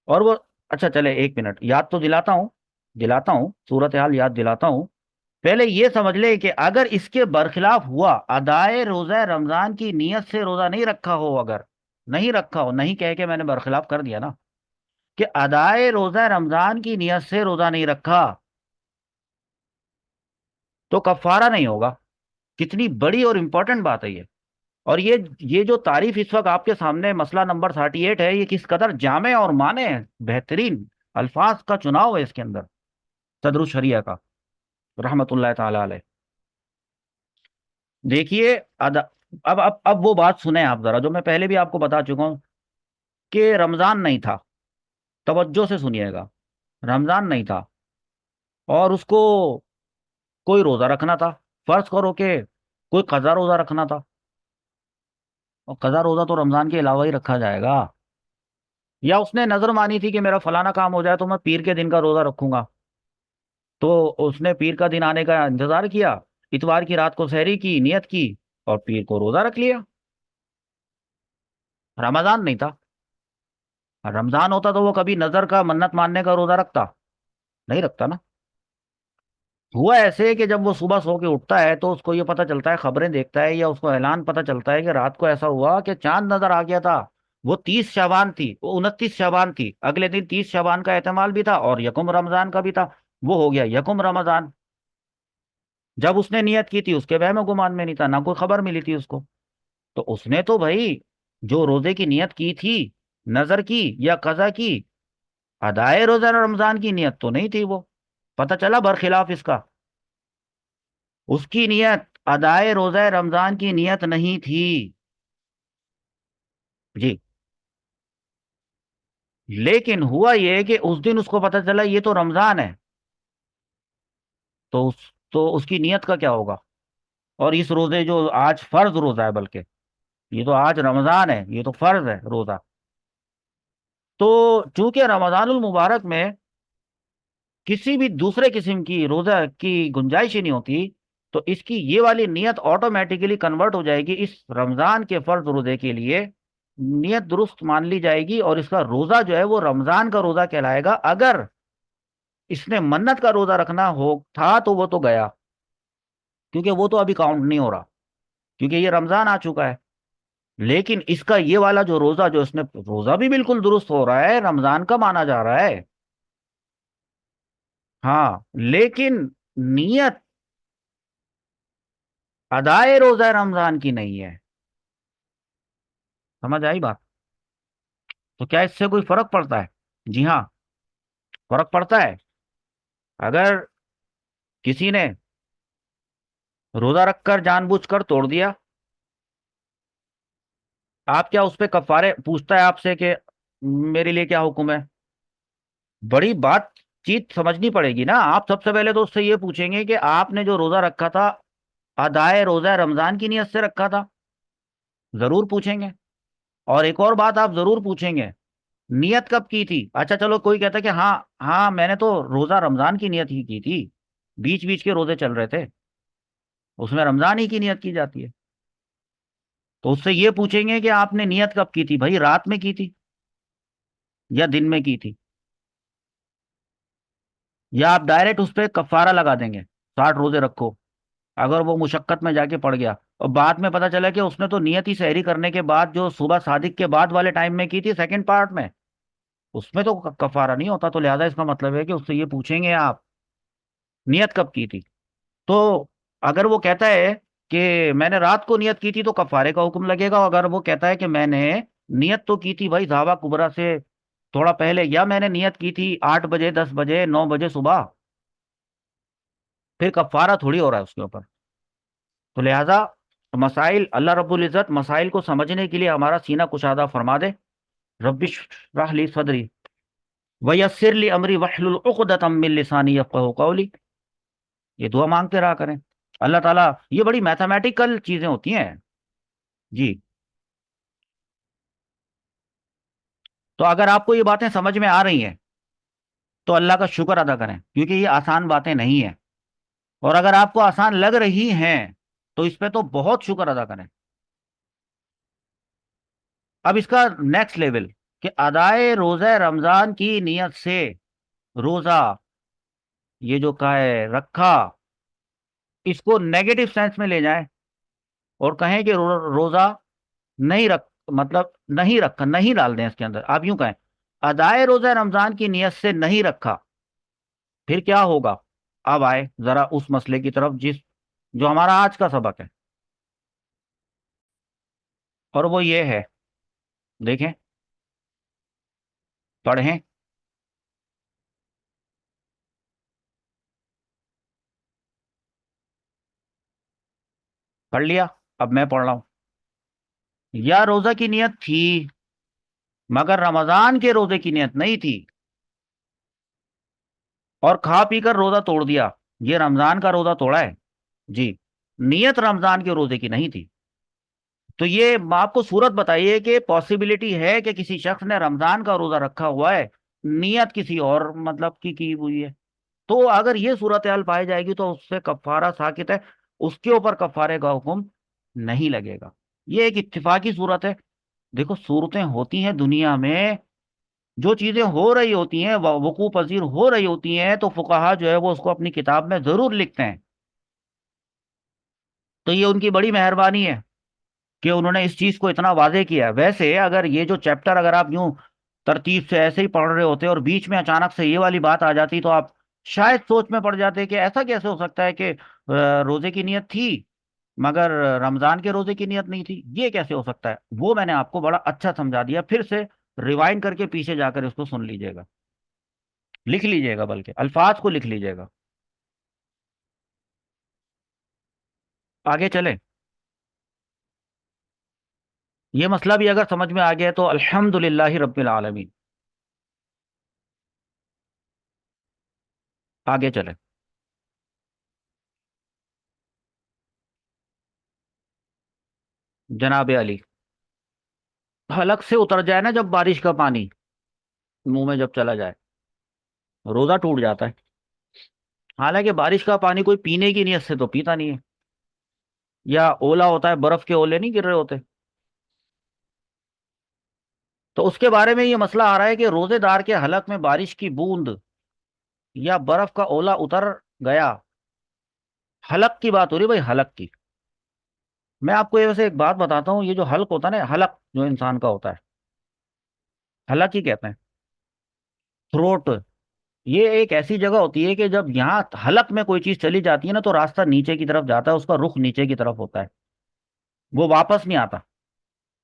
और वो, अच्छा चले, एक मिनट, याद तो दिलाता हूँ, दिलाता हूँ, सूरत हाल याद दिलाता हूँ। पहले ये समझ ले कि अगर इसके बरखिलाफ हुआ, अदाए रोजा रमजान की नियत से रोजा नहीं रखा हो, अगर नहीं रखा हो, नहीं कह के मैंने बरखिलाफ कर दिया ना, कि अदाए रोजा रमजान की नियत से रोजा नहीं रखा, तो कफारा नहीं होगा। कितनी बड़ी और इंपॉर्टेंट बात है ये। और ये जो तारीफ इस वक्त आपके सामने मसला नंबर 38 है, ये किस कदर जामे और माने है, बेहतरीन अल्फाज का चुनाव है इसके अंदर। सदरुल शरिया का, रहमतुल्लाह ताला अलैह। देखिए, अब वो बात सुने आप जरा, जो मैं पहले भी आपको बता चुका हूं कि रमजान नहीं था। तवज्जो से सुनिएगा, रमजान नहीं था और उसको कोई रोजा रखना था। फर्ज करो कि कोई कज़ा रोजा रखना था, और कज़ा रोजा तो रमजान के अलावा ही रखा जाएगा। या उसने नजर मानी थी कि मेरा फलाना काम हो जाए तो मैं पीर के दिन का रोजा रखूंगा, तो उसने पीर का दिन आने का इंतजार किया, इतवार की रात को सहरी की, नियत की, और पीर को रोजा रख लिया। रमजान नहीं था। रमजान होता तो वो कभी नजर का, मन्नत मानने का रोजा रखता? नहीं रखता ना। हुआ ऐसे कि जब वो सुबह सो के उठता है तो उसको ये पता चलता है, खबरें देखता है या उसको ऐलान पता चलता है कि रात को ऐसा हुआ कि चांद नजर आ गया था। वो 30 शाबान थी, वो 29 शाबान थी, अगले दिन 30 शाबान का एहतमाल भी था और यकुम रमजान का भी था। वो हो गया यकुम रमजान। जब उसने नियत की थी उसके वहम गुमान में नहीं था, ना कोई खबर मिली थी उसको। तो उसने तो भाई जो रोजे की नियत की थी, नजर की या कजा की, अदाए रोजा रमजान की नियत तो नहीं थी वो। पता चला बरखिलाफ इसका, उसकी नियत अदाए रोजा रमजान की नियत नहीं थी। जी। लेकिन हुआ ये कि उस दिन उसको पता चला ये तो रमजान है, तो उसकी नियत का क्या होगा? और इस रोजे जो आज फर्ज रोजा है, बल्कि ये तो आज रमजान है, ये तो फर्ज है रोजा। तो चूंकि रमजानुल मुबारक में किसी भी दूसरे किस्म की रोजा की गुंजाइश ही नहीं होती, तो इसकी ये वाली नियत ऑटोमेटिकली कन्वर्ट हो जाएगी इस रमजान के फर्ज रोजे के लिए। नियत दुरुस्त मान ली जाएगी और इसका रोजा जो है वो रमजान का रोजा कहलाएगा। अगर इसने मन्नत का रोजा रखना हो था तो वो तो गया, क्योंकि वो तो अभी काउंट नहीं हो रहा, क्योंकि ये रमजान आ चुका है। लेकिन इसका ये वाला जो रोजा, जो इसने रोजा भी बिल्कुल दुरुस्त हो रहा है, रमजान का माना जा रहा है। हाँ, लेकिन नियत अदाए रोजा रमजान की नहीं है। समझ आई बात? तो क्या इससे कोई फर्क पड़ता है? जी हाँ, फर्क पड़ता है। अगर किसी ने रोजा रखकर जानबूझकर तोड़ दिया, आप क्या उस पे कफारे पूछता है आपसे कि मेरे लिए क्या हुक्म है? बड़ी बातचीत समझनी पड़ेगी ना। आप सबसे पहले तो उससे ये पूछेंगे कि आपने जो रोजा रखा था, अदाए रोजा रमजान की नियत से रखा था? जरूर पूछेंगे। और एक और बात आप जरूर पूछेंगे, नियत कब की थी? अच्छा चलो, कोई कहता है कि हाँ हाँ मैंने तो रोजा रमजान की नियत ही की थी, बीच बीच के रोजे चल रहे थे, उसमें रमजान ही की नियत की जाती है। तो उससे ये पूछेंगे कि आपने नियत कब की थी भाई, रात में की थी या दिन में की थी? या आप डायरेक्ट उस पर कफारा लगा देंगे, 60 रोजे रखो। अगर वो मुशक्कत में जाके पड़ गया और बाद में पता चला कि उसने तो नियत ही सहरी करने के बाद जो सुबह सादिक के बाद वाले टाइम में की थी, सेकंड पार्ट में, उसमें तो कफारा नहीं होता। तो लिहाजा इसका मतलब है कि उससे ये पूछेंगे आप नियत कब की थी। तो अगर वो कहता है कि मैंने रात को नियत की थी तो कफारे का हुक्म लगेगा। अगर वो कहता है कि मैंने नियत तो की थी भाई धावा कुबरा से थोड़ा पहले, या मैंने नियत की थी 8 बजे, 10 बजे, 9 बजे सुबह, फिर कफारा थोड़ी हो रहा है उसके ऊपर। तो लिहाजा मसाइल, अल्लाह रब्बुल इज़्ज़त मसाइल को समझने के लिए हमारा सीना कुशादा फरमा दे। रब्बिश राह ली सदरी वयस्सिर ली अमरी वहलुल उक़दतम मिन लिसानी यफ़क़हू क़ौली। ये दुआ मांगते रहा करें। अल्लाह ताला, ये बड़ी मैथमेटिकल चीजें होती हैं। जी। तो अगर आपको ये बातें समझ में आ रही हैं तो अल्लाह का शुक्र अदा करें, क्योंकि ये आसान बातें नहीं है। और अगर आपको आसान लग रही हैं तो इस पे तो बहुत शुक्र अदा करें। अब इसका नेक्स्ट लेवल, कि अदाए रोजा रमजान की नियत से रोजा, ये जो कहा है रखा, इसको नेगेटिव सेंस में ले जाएं और कहें कि रोजा नहीं रख, मतलब नहीं रखा, नहीं डाल दें इसके अंदर। आप यूं कहें अदाए रोजा रमजान की नियत से नहीं रखा, फिर क्या होगा? अब आए जरा उस मसले की तरफ जिस जो हमारा आज का सबक है, और वो ये है, देखें, पढ़ें। पढ़ लिया। अब मैं पढ़ रहा हूं। या रोजा की नियत थी मगर रमजान के रोजे की नियत नहीं थी, और खा पी कर रोजा तोड़ दिया, ये रमजान का रोजा तोड़ा है। जी। नियत रमजान के रोजे की नहीं थी। तो ये आपको सूरत बताइए कि पॉसिबिलिटी है कि किसी शख्स ने रमजान का रोजा रखा हुआ है, नियत किसी और मतलब की हुई है। तो अगर ये सूरत हाल पाई जाएगी तो उससे कफ्फारा साकित है, उसके ऊपर कफ्फारे का हुक्म नहीं लगेगा। ये एक इत्तिफाकी सूरत है। देखो, सूरतें होती हैं दुनिया में, जो चीजें हो रही होती हैं, वकू पजीर हो रही होती हैं, तो फुकाहा जो है वो उसको अपनी किताब में जरूर लिखते हैं। तो ये उनकी बड़ी मेहरबानी है कि उन्होंने इस चीज को इतना वाजे किया है। वैसे अगर ये जो चैप्टर अगर आप यूं तरतीब से ऐसे ही पढ़ रहे होते और बीच में अचानक से ये वाली बात आ जाती, तो आप शायद सोच में पड़ जाते कि ऐसा कैसे हो सकता है कि रोजे की नियत थी मगर रमजान के रोजे की नियत नहीं थी, ये कैसे हो सकता है। वो मैंने आपको बड़ा अच्छा समझा दिया। फिर से रिवाइंड करके पीछे जाकर इसको सुन लीजिएगा, लिख लीजिएगा, बल्कि अल्फाज को लिख लीजिएगा। आगे चले। ये मसला भी अगर समझ में आ गया तो अल्हम्दुलिल्लाहि रब्बिल आलमीन। आगे चले। जनाब अली, हलक से उतर जाए ना जब बारिश का पानी, मुंह में जब चला जाए, रोजा टूट जाता है। हालांकि बारिश का पानी कोई पीने की नीयत से तो पीता नहीं है। या ओला होता है, बर्फ के ओले नहीं गिर रहे होते। तो उसके बारे में ये मसला आ रहा है कि रोजेदार के हलक में बारिश की बूंद या बर्फ का ओला उतर गया। हलक की बात हो रही है भाई, हलक की। मैं आपको ये वैसे एक बात बताता हूँ, ये जो हलक होता है ना, हलक जो इंसान का होता है, हलक ही कहते हैं, थ्रोट। ये एक ऐसी जगह होती है कि जब यहाँ हलक में कोई चीज चली जाती है ना, तो रास्ता नीचे की तरफ जाता है, उसका रुख नीचे की तरफ होता है, वो वापस नहीं आता।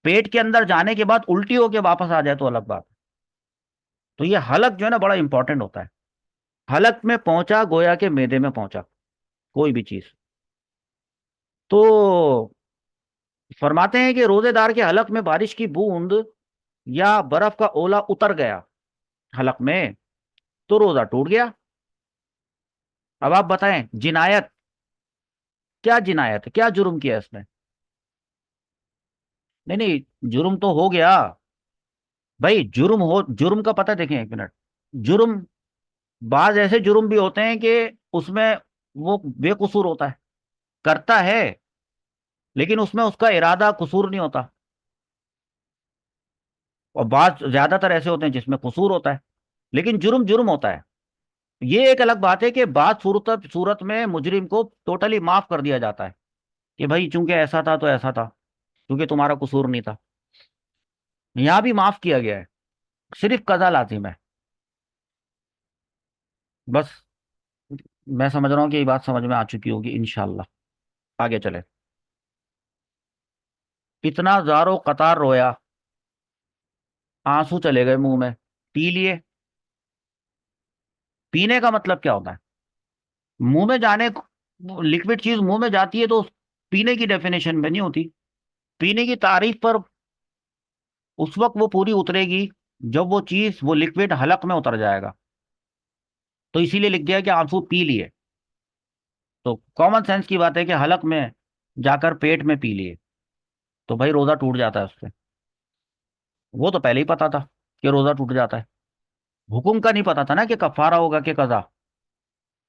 पेट के अंदर जाने के बाद उल्टी होके वापस आ जाए तो अलग बात है। तो ये हलक जो है ना बड़ा इंपॉर्टेंट होता है। हलक में पहुंचा गोया के मैदे में पहुंचा कोई भी चीज। तो फरमाते हैं कि रोजेदार के हलक में बारिश की बूंद या बर्फ का ओला उतर गया हलक में, तो रोजा टूट गया। अब आप बताएं, जिनायत, क्या जिनायत है, क्या जुर्म किया इसने। नहीं नहीं, जुर्म तो हो गया भाई। जुर्म हो, जुर्म का पता है, देखें एक मिनट। जुर्म, बाज ऐसे जुर्म भी होते हैं कि उसमें वो बेकसूर होता है, करता है, लेकिन उसमें उसका इरादा कसूर नहीं होता। और बाज ज्यादातर ऐसे होते हैं जिसमें कसूर होता है, लेकिन जुर्म जुर्म होता है। ये एक अलग बात है कि बात सूरत सूरत में मुजरिम को टोटली माफ कर दिया जाता है कि भाई चूंकि ऐसा था तो ऐसा था, क्योंकि तुम्हारा कसूर नहीं था। यहां भी माफ किया गया है, सिर्फ कजा लाजिम है। बस मैं समझ रहा हूँ कि ये बात समझ में आ चुकी होगी इंशाल्लाह। आगे चले। इतना जारो कतार रोया, आंसू चले गए मुंह में, पी लिए। पीने का मतलब क्या होता है, मुंह में जाने, लिक्विड चीज मुंह में जाती है तो पीने की डेफिनेशन में नहीं होती। पीने की तारीफ पर उस वक्त वो पूरी उतरेगी जब वो चीज, वो लिक्विड हलक में उतर जाएगा। तो इसीलिए लिख दिया कि आंसू पी लिए। तो कॉमन सेंस की बात है कि हलक में जाकर पेट में पी लिए, तो भाई रोजा टूट जाता है उससे। वो तो पहले ही पता था कि रोजा टूट जाता है। हुकुम का नहीं पता था ना कि कफारा होगा कि कजा।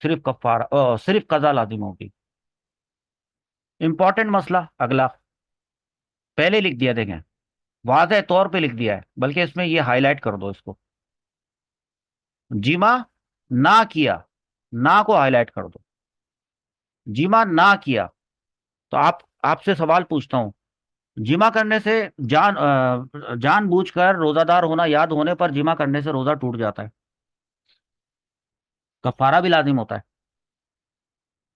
सिर्फ कफारा, सिर्फ कजा लाजिम होगी। इंपॉर्टेंट मसला अगला, पहले लिख दिया, देखें, वाज़ेह तौर पे लिख दिया है, बल्कि इसमें ये हाईलाइट कर दो इसको। जिमा ना किया, ना को हाईलाइट कर दो। जिमा ना किया। तो आप, आपसे सवाल पूछता हूं, जिमा करने से जानबूझकर रोजादार होना याद होने पर जिमा करने से रोजा टूट जाता है, कफारा भी लाजिम होता है।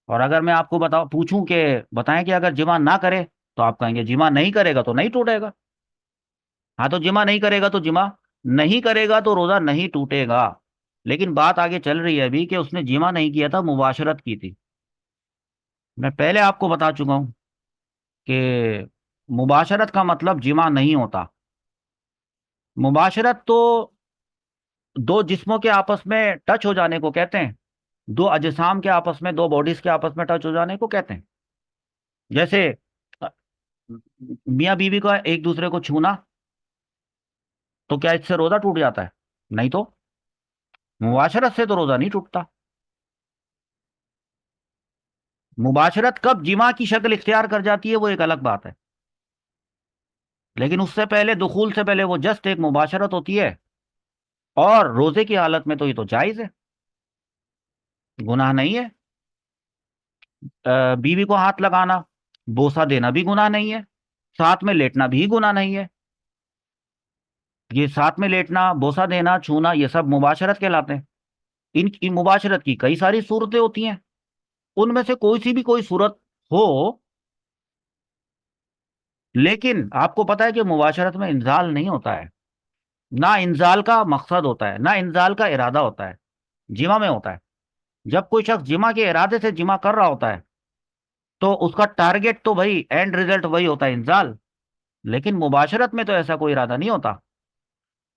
और अगर मैं आपको बताओ पूछूं कि बताएं कि अगर जिमा ना करे, तो आप कहेंगे जिमा नहीं करेगा तो नहीं टूटेगा। हाँ, तो जिमा नहीं करेगा तो जिमा नहीं करेगा तो रोजा नहीं टूटेगा। लेकिन बात आगे चल रही है अभी कि उसने जिमा नहीं किया था, मुबाशरत की थी। मैं पहले आपको बता चुका हूं कि मुबाशरत का मतलब जिमा नहीं होता। मुबाशरत तो दो जिस्मों के आपस में टच हो जाने को कहते हैं। दो अजसाम के आपस में, दो बॉडीज के आपस में टच हो जाने को कहते हैं। जैसे अ, मियाँ बीवी का एक दूसरे को छूना, तो क्या इससे रोजा टूट जाता है? नहीं तो। मुबाशरत से तो रोजा नहीं टूटता। मुबाशरत कब जिमा की शक्ल इख्तियार कर जाती है वो एक अलग बात है, लेकिन उससे पहले, दुखूल से पहले, वो जस्ट एक मुबाशरत होती है। और रोजे की हालत में तो ये तो जायज है, गुनाह नहीं है। बीवी को हाथ लगाना, बोसा देना भी गुनाह नहीं है। साथ में लेटना भी गुनाह नहीं है। ये साथ में लेटना, बोसा देना, छूना, ये सब मुबाशरत कहलाते हैं। इन मुबाशरत की कई सारी सूरतें होती हैं। उनमें से कोई सी भी कोई सूरत हो, लेकिन आपको पता है कि मुबाशरत में इंजाल नहीं होता है। ना इंजाल का मकसद होता है, ना इंजाल का इरादा होता है। जिमा में होता है। जब कोई शख्स जिमा के इरादे से जिमा कर रहा होता है, तो उसका टारगेट तो भाई, एंड रिजल्ट वही होता है, इंजाल। लेकिन मुबाशरत में तो ऐसा कोई इरादा नहीं होता।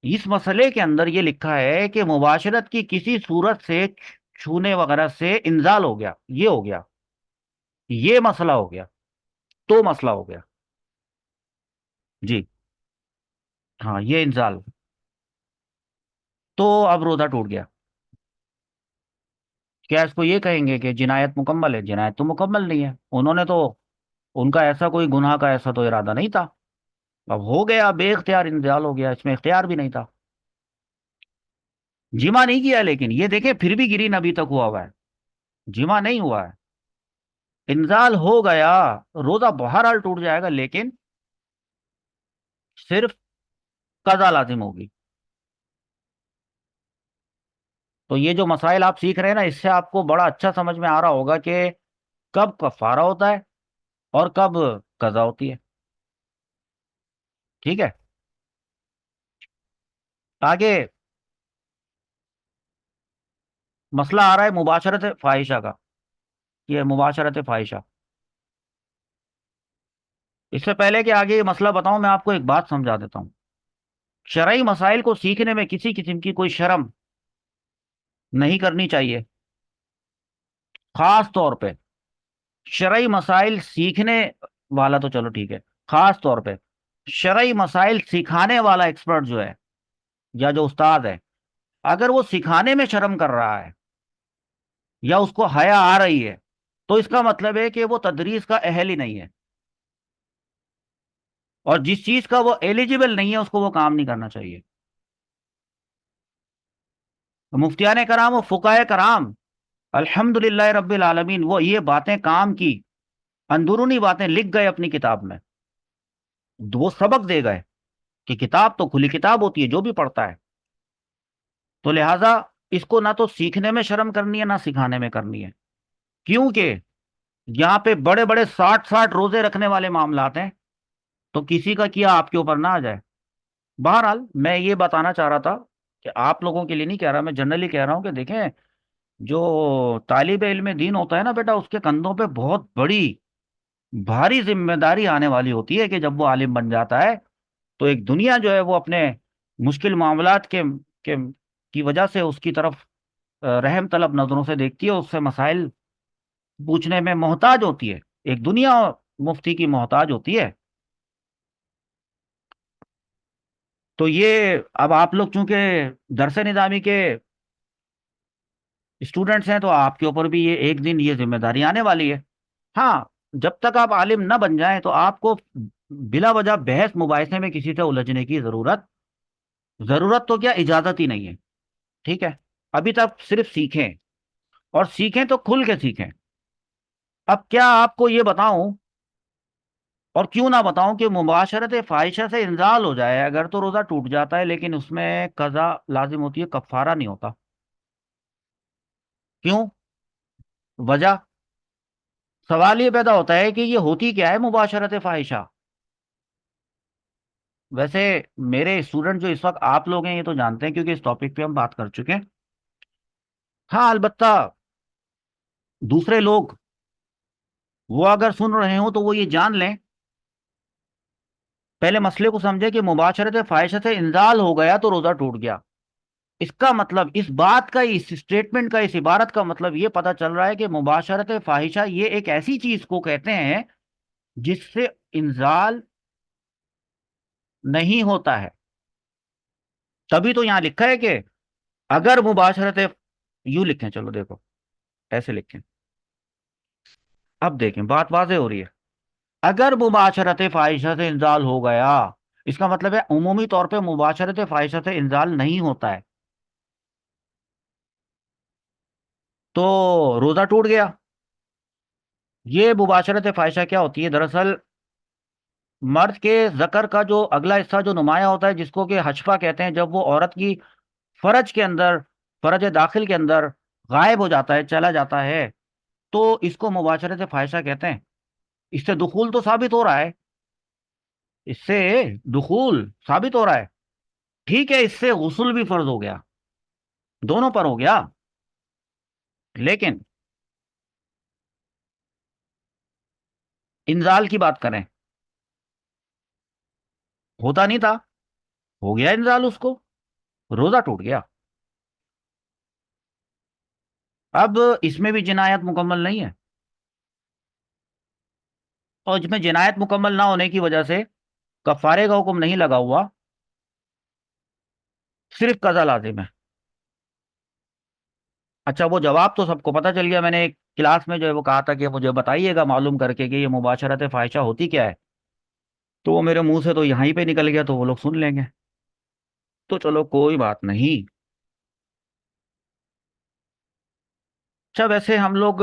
इस मसले के अंदर ये लिखा है कि मुबाशरत की किसी सूरत से, छूने वगैरह से इंजाल हो गया, ये हो गया, ये मसला हो गया, तो मसला हो गया। जी। हाँ, ये इंजाल। तो अब रोजा टूट गया। क्या इसको ये कहेंगे कि जिनायत मुकम्मल है? जिनायत तो मुकम्मल नहीं है। उन्होंने तो, उनका ऐसा कोई गुनाह का ऐसा तो इरादा नहीं था। अब हो गया, बेख्तियार इंजाल हो गया, इसमें इख्तियार भी नहीं था। जिमा नहीं किया, लेकिन ये देखें फिर भी गिरी नबी तक हुआ हुआ है, जिमा नहीं हुआ है। इंजाल हो गया, रोजा बहरहाल टूट जाएगा, लेकिन सिर्फ कज़ा लाजिम होगी। तो ये जो मसाइल आप सीख रहे हैं ना, इससे आपको बड़ा अच्छा समझ में आ रहा होगा कि कब कफारा होता है और कब कज़ा होती है। ठीक है। आगे मसला आ रहा है मुबाशरत फाहिशा का। ये मुबाशरत फाहिशा। इससे पहले कि आगे ये मसला बताऊं, मैं आपको एक बात समझा देता हूं। शरई मसाइल को सीखने में किसी किस्म की कोई शर्म नहीं करनी चाहिए। खास तौर पे शरई मसाइल सीखने वाला तो चलो ठीक है, खास तौर पे शरई मसाइल सिखाने वाला एक्सपर्ट जो है, या जो उस्ताद है, अगर वो सिखाने में शर्म कर रहा है या उसको हया आ रही है, तो इसका मतलब है कि वो तदरीस का अहल ही नहीं है। और जिस चीज का वो एलिजिबल नहीं है, उसको वो काम नहीं करना चाहिए। तो मुफ्तियान कराम और फुकाए कराम, अल्हम्दुलिल्लाह रब्बिल आलमीन, वो ये बातें काम की, अंदरूनी बातें लिख गए अपनी किताब में। वो सबक दे गए कि किताब तो खुली किताब होती है, जो भी पढ़ता है। तो लिहाजा इसको ना तो सीखने में शर्म करनी है, ना सिखाने में करनी है। क्योंकि यहाँ पे बड़े बड़े 60-60 रोजे रखने वाले मामलात हैं। तो किसी का किया आपके ऊपर ना आ जाए। बहरहाल मैं ये बताना चाह रहा था कि आप लोगों के लिए नहीं कह रहा, मैं जनरली कह रहा हूँ कि देखें, जो तालिब इल्म दीन होता है ना बेटा, उसके कंधों पे बहुत बड़ी भारी जिम्मेदारी आने वाली होती है कि जब वो आलिम बन जाता है, तो एक दुनिया जो है वो अपने मुश्किल मामलात के की वजह से उसकी तरफ रहम तलब नजरों से देखती है, उससे मसाइल पूछने में मोहताज होती है। एक दुनिया मुफ्ती की मोहताज होती है। तो ये, अब आप लोग चूंकि दरस निज़ामी के स्टूडेंट्स हैं, तो आपके ऊपर भी ये एक दिन ये जिम्मेदारी आने वाली है। हाँ, जब तक आप आलिम न बन जाएं, तो आपको बिला वजह बहस मुबाहिसे में किसी से उलझने की जरूरत, जरूरत तो क्या, इजाजत ही नहीं है। ठीक है। अभी तक सिर्फ सीखें, और सीखें तो खुल के सीखें। अब क्या आपको ये बताऊं, और क्यों ना बताऊं, कि मुबाशरत फाहिशा से इंजाल हो जाए अगर, तो रोजा टूट जाता है, लेकिन उसमें कजा लाजिम होती है, कफारा नहीं होता। क्यों? वजह, सवाल ये पैदा होता है कि ये होती क्या है मुबाशरत फाहिशा। वैसे मेरे स्टूडेंट जो इस वक्त आप लोग हैं, ये तो जानते हैं, क्योंकि इस टॉपिक पे हम बात कर चुके हैं। हाँ, अलबत्ता दूसरे लोग वो अगर सुन रहे हो, तो वो ये जान लें पहले मसले को समझे कि मुबाशरत फाहिशा से इंजाल हो गया तो रोजा टूट गया। इसका मतलब, इस बात का, इस स्टेटमेंट का, इस इबारत का मतलब ये पता चल रहा है कि मुबाशरत फाहिशा ये एक ऐसी चीज को कहते हैं जिससे इंजाल नहीं होता है। तभी तो यहां लिखा है कि अगर मुबाशरत, यू लिखें, चलो देखो, ऐसे लिखें। अब देखें बात वाज़ेह हो रही है। अगर मुबाशरत फाहिशा से इंजाल हो गया, इसका मतलब है उमूमी तौर पे मुबाशरत फाहिशा से इंजाल नहीं होता है, तो रोजा टूट गया। ये मुबाशरत फाहिशा क्या होती है दरअसल? मर्द के जकर का जो अगला हिस्सा जो नुमाया होता है, जिसको कि हशफा कहते हैं, जब वो औरत की फरज के अंदर, फरज दाखिल के अंदर गायब हो जाता है, चला जाता है, तो इसको मुबाशरत फाहिशा कहते हैं। इससे दुखूल तो साबित हो रहा है, इससे दुखूल साबित हो रहा है। ठीक है, इससे गुस्ल भी फर्ज हो गया, दोनों पर हो गया। लेकिन इंजाल की बात करें, होता नहीं था, हो गया इंजाल उसको, रोजा टूट गया। अब इसमें भी जिनायत मुकम्मल नहीं है, और इसमें जिनायत मुकम्मल ना होने की वजह से कफारे का हुक्म नहीं लगा हुआ, सिर्फ कज़ा लाजिम है। अच्छा, वो जवाब तो सबको पता चल गया। मैंने एक क्लास में जो है वो कहा था कि मुझे बताइएगा मालूम करके कि ये मुबाशरत फाहिशा होती क्या है, तो वो मेरे मुंह से तो यहीं पे निकल गया, तो वो लोग सुन लेंगे। तो चलो कोई बात नहीं। अच्छा, वैसे हम लोग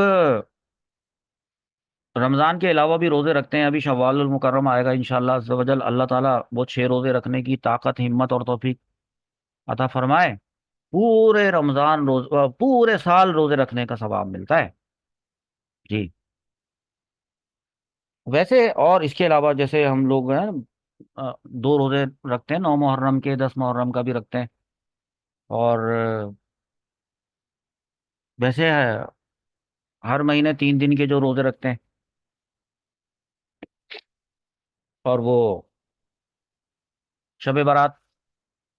रमज़ान के अलावा भी रोज़े रखते हैं। अभी शव्वालुल मुकर्रम आएगा इंशाअल्लाह अज़्ज़ वजल। अल्लाह ताला वो 6 रोज़े रखने की ताकत, हिम्मत और तौफीक अता फरमाए। पूरे रमज़ान पूरे साल रोज़े रखने का सवाब मिलता है। जी। वैसे और इसके अलावा जैसे हम लोग हैं 2 रोज़े रखते हैं, 9 मुहर्रम के, 10 मुहर्रम का भी रखते हैं। और वैसे हर महीने 3 दिन के जो रोज़े रखते हैं। और वो शब बारात,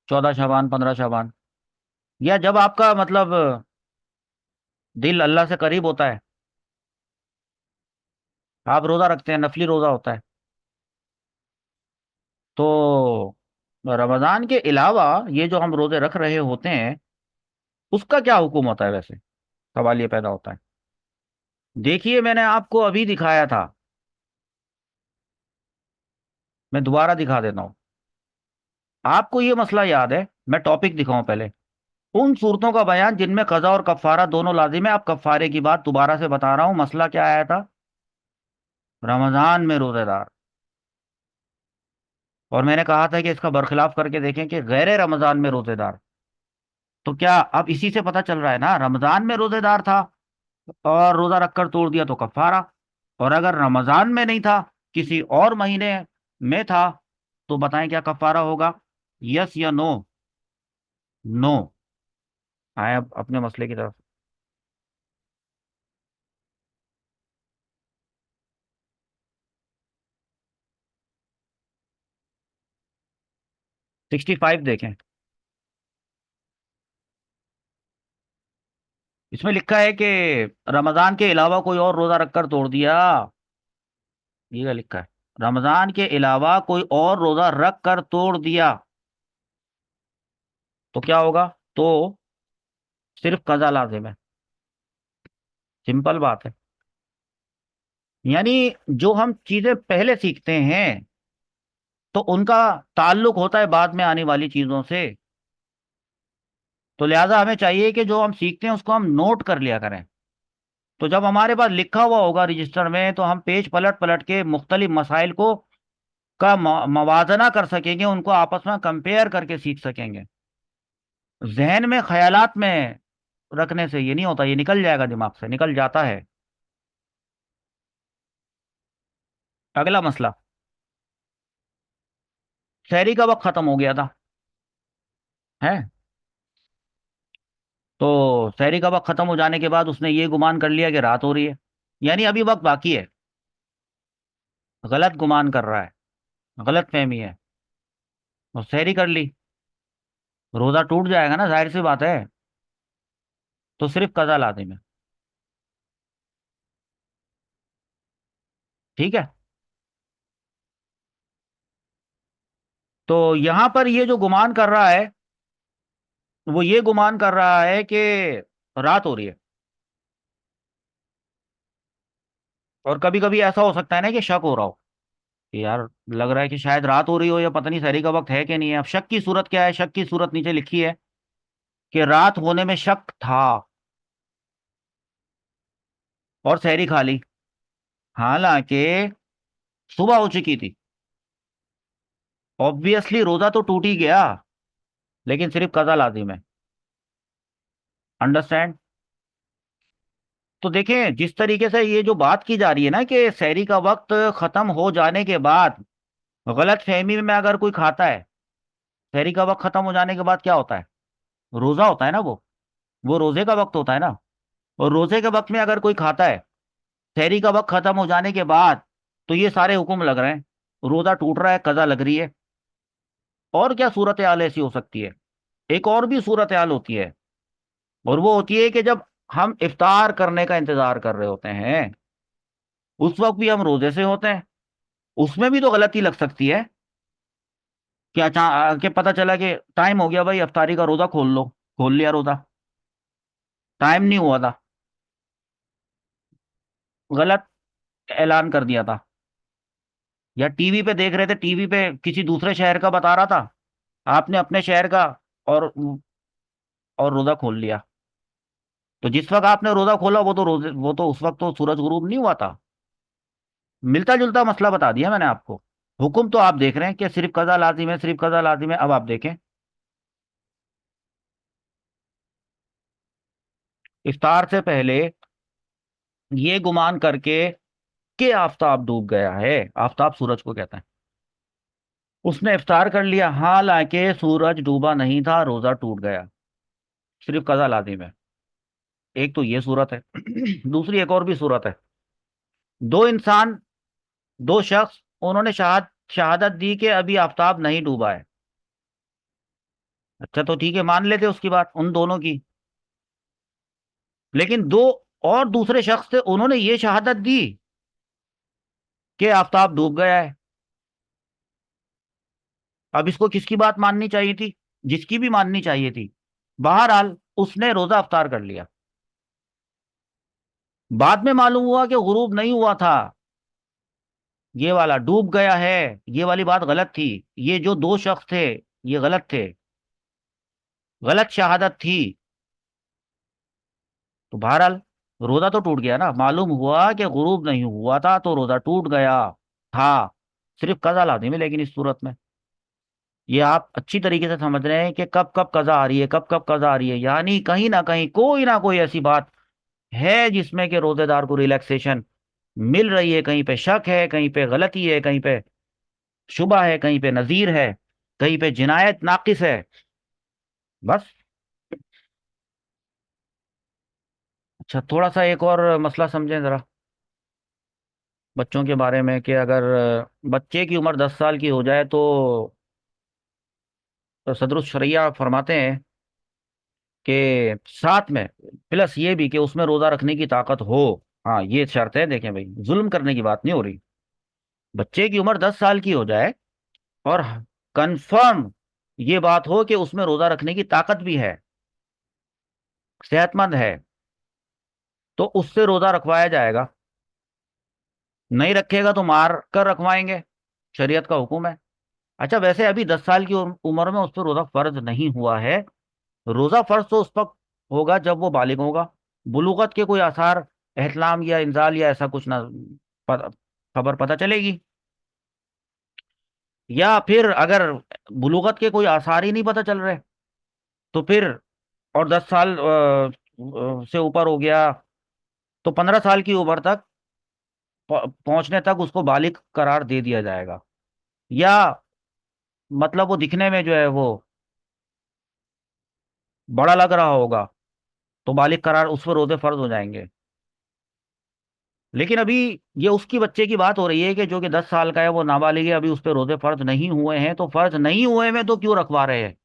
14 शाबान, 15 शाबान, या जब आपका मतलब दिल अल्लाह से करीब होता है, आप रोज़ा रखते हैं, नफली रोज़ा होता है। तो रमज़ान के अलावा ये जो हम रोज़े रख रहे होते हैं, उसका क्या हुक्म होता है वैसे? सवाल ये पैदा होता है। देखिए, मैंने आपको अभी दिखाया था, मैं दोबारा दिखा देता हूँ। आपको ये मसला याद है? मैं टॉपिक दिखाऊं पहले। उन सूरतों का बयान जिनमें कज़ा और कफ़ारा दोनों लाजिम है। अब कफ़ारे की बात दोबारा से बता रहा हूँ। मसला क्या आया था? रमज़ान में रोज़ेदार। और मैंने कहा था कि इसका बरखिलाफ करके देखें कि गैर रमज़ान में रोज़ेदार। तो क्या अब इसी से पता चल रहा है ना, रमज़ान में रोज़ेदार था और रोज़ा रखकर तोड़ दिया तो कफ़ारा, और अगर रमज़ान में नहीं था, किसी और महीने में था, तो बताएं क्या कफ़ारा होगा? यस या नो? नो। आए अब अपने मसले की तरफ। 65 देखें। इसमें लिखा है कि रमजान के अलावा कोई और रोजा रखकर तोड़ दिया। ये क्या लिखा है? रमजान के अलावा कोई और रोजा रख कर तोड़ दिया तो क्या होगा? तो सिर्फ कजा लाजिम है। सिंपल बात है। यानी जो हम चीजें पहले सीखते हैं, तो उनका ताल्लुक होता है बाद में आने वाली चीजों से। तो लिहाजा हमें चाहिए कि जो हम सीखते हैं उसको हम नोट कर लिया करें। तो जब हमारे पास लिखा हुआ होगा रजिस्टर में, तो हम पेज पलट पलट के मुख्तलिफ मसाइल को का मवाजना कर सकेंगे, उनको आपस में कंपेयर करके सीख सकेंगे। जहन में ख्यालात में रखने से ये नहीं होता, ये निकल जाएगा, दिमाग से निकल जाता है। अगला मसला, शहरी का वक्त खत्म हो गया था, है? तो शहरी का वक्त खत्म हो जाने के बाद उसने ये गुमान कर लिया कि रात हो रही है, यानी अभी वक्त बाकी है। गलत गुमान कर रहा है। गलत फहमी है। और सहरी कर ली, रोजा टूट जाएगा ना, जाहिर सी बात है। तो सिर्फ कज़ा लाजिम है। ठीक है। तो यहां पर ये जो गुमान कर रहा है, वो ये गुमान कर रहा है कि रात हो रही है। और कभी कभी ऐसा हो सकता है ना कि शक हो रहा हो कि यार, लग रहा है कि शायद रात हो रही हो, या पता नहीं सहरी का वक्त है कि नहीं है। अब शक की सूरत क्या है? शक की सूरत नीचे लिखी है कि रात होने में शक था, और सहरी खा ली। हालांकि सुबह हो चुकी थी। ऑब्वियसली रोजा तो टूट ही गया, लेकिन सिर्फ कज़ा लाजिम है। अंडरस्टैंड? तो देखें, जिस तरीके से ये जो बात की जा रही है ना कि सहरी का वक्त खत्म हो जाने के बाद, गलत फहमी में अगर कोई खाता है, सहरी का वक्त खत्म हो जाने के बाद क्या होता है? रोजा होता है ना वो रोजे का वक्त होता है ना। और रोजे के वक्त में अगर कोई खाता है, सहरी का वक्त खत्म हो जाने के बाद, तो ये सारे हुक्म लग रहे हैं, रोजा टूट रहा है, कज़ा लग रही है। और क्या सूरत हाल ऐसी हो सकती है? एक और भी सूरत हाल होती है, और वो होती है कि जब हम इफ्तार करने का इंतजार कर रहे होते हैं, उस वक्त भी हम रोजे से होते हैं। उसमें भी तो गलती लग सकती है कि अचानक के पता चला कि टाइम हो गया भाई, इफ्तारी का रोजा खोल लो, खोल लिया रोजा, टाइम नहीं हुआ था, गलत ऐलान कर दिया था। या टीवी पे देख रहे थे, टीवी पे किसी दूसरे शहर का बता रहा था, आपने अपने शहर का और और रोजा खोल लिया। तो जिस वक्त आपने रोजा खोला, वो तो उस वक्त तो सूरज गुरूब नहीं हुआ था। मिलता जुलता मसला बता दिया मैंने आपको। हुक्म तो आप देख रहे हैं कि सिर्फ कज़ा लाजिम है, सिर्फ कज़ा लाजिम है। अब आप देखें, इफ्तार से पहले ये गुमान करके कि आफताब डूब गया है, आफताब सूरज को कहते हैं, उसने इफ्तार कर लिया, हालांकि सूरज डूबा नहीं था, रोजा टूट गया, सिर्फ कज़ा लाजिम है। एक तो ये सूरत है। दूसरी एक और भी सूरत है। दो इंसान, दो शख्स, उन्होंने शहादत दी कि अभी आफताब नहीं डूबा है। अच्छा, तो ठीक है, मान लेते उसकी बात, उन दोनों की। लेकिन दो और दूसरे शख्स थे, उन्होंने ये शहादत दी कि आफताब डूब गया है। अब इसको किसकी बात माननी चाहिए थी? जिसकी भी माननी चाहिए थी। बहरहाल उसने रोजा अफ्तार कर लिया। बाद में मालूम हुआ कि गुरूब नहीं हुआ था, ये वाला डूब गया है। ये वाली बात गलत थी। ये जो दो शख्स थे, ये गलत थे, गलत शहादत थी। तो बहरहाल रोजा तो टूट गया ना, मालूम हुआ कि गुरूब नहीं हुआ था, तो रोजा टूट गया था। सिर्फ कज़ा लाजिम है लेकिन इस सूरत में। ये आप अच्छी तरीके से समझ रहे हैं कि कब कब कज़ा आ रही है, कब कब कज़ा आ रही है। यानी कहीं ना कोई ऐसी बात है जिसमें कि रोजेदार को रिलैक्सेशन मिल रही है। कहीं पे शक है, कहीं पे गलती है, कहीं पे शुबा है, कहीं पे नजीर है, कहीं पे जिनायत नाकिस है। बस। अच्छा, थोड़ा सा एक और मसला समझें जरा, बच्चों के बारे में, कि अगर बच्चे की उम्र 10 साल की हो जाए तो सदरुस शरिया फरमाते हैं कि साथ में प्लस ये भी कि उसमें रोजा रखने की ताकत हो। हाँ, ये शर्त है। देखें भाई, जुल्म करने की बात नहीं हो रही। बच्चे की उम्र 10 साल की हो जाए, और कंफर्म ये बात हो कि उसमें रोजा रखने की ताकत भी है, सेहतमंद है, तो उससे रोजा रखवाया जाएगा। नहीं रखेगा तो मार कर रखवाएंगे, शरीयत का हुक्म है। अच्छा, वैसे अभी 10 साल की उम्र में उस पर रोजा फर्ज नहीं हुआ है। रोजा फर्ज तो उस वक्त होगा जब वो बालिग होगा, बुलूगत के कोई आसार, एहतलाम या इंजाल या ऐसा कुछ ना खबर पता चलेगी। या फिर अगर बुलूगत के कोई आसार ही नहीं पता चल रहे, तो फिर, और 10 साल से ऊपर हो गया, तो 15 साल की उम्र तक पहुंचने तक उसको बालिग करार दे दिया जाएगा। या मतलब वो दिखने में जो है वो बड़ा लग रहा होगा, तो बालिग करार, उस पर रोजे फर्ज हो जाएंगे। लेकिन अभी ये उसकी बच्चे की बात हो रही है कि जो कि 10 साल का है, वो नाबालिग है, अभी उस पर रोजे फर्ज नहीं हुए हैं, तो फर्ज नहीं हुए में तो क्यों रखवा रहे हैं?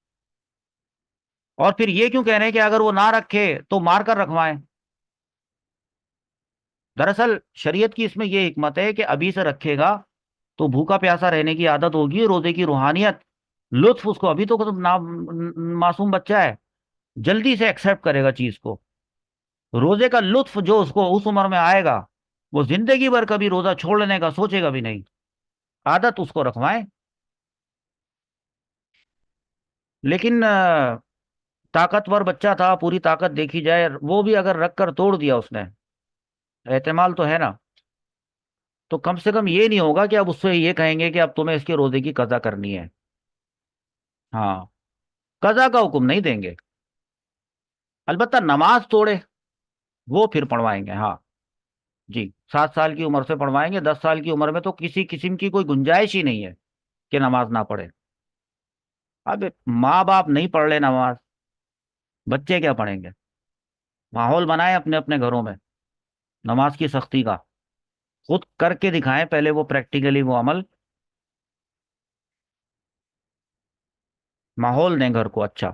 और फिर ये क्यों कह रहे हैं कि अगर वो ना रखे तो मार कर रखवाएं? दरअसल शरीयत की इसमें ये हिकमत है कि अभी से रखेगा तो भूखा प्यासा रहने की आदत होगी, रोजे की रूहानियत, लुत्फ उसको, अभी तो मासूम बच्चा है, जल्दी से एक्सेप्ट करेगा चीज को। रोजे का लुत्फ जो उसको उस उम्र में आएगा, वो जिंदगी भर कभी रोजा छोड़ने का सोचेगा भी नहीं। आदत उसको रखवाएं। लेकिन ताकतवर बच्चा था, पूरी ताकत देखी जाए, वो भी अगर रख कर तोड़ दिया उसने, एहतमाल तो है ना, तो कम से कम ये नहीं होगा कि अब उससे ये कहेंगे कि अब तुम्हें इसके रोजे की कजा करनी है। हाँ, कजा का हुक्म नहीं देंगे। अलबत्ता नमाज तोड़े, वो फिर पढ़वाएंगे, हाँ। जी, 7 साल की उम्र से पढ़वाएंगे, 10 साल की उम्र में तो किसी किस्म की कोई गुंजाइश ही नहीं है कि नमाज ना पढ़े। अब माँ बाप नहीं पढ़ ले नमाज, बच्चे क्या पढ़ेंगे? माहौल बनाए अपने अपने घरों में नमाज की सख्ती का, खुद करके दिखाएं पहले वो प्रैक्टिकली वो अमल, माहौल दें घर को अच्छा।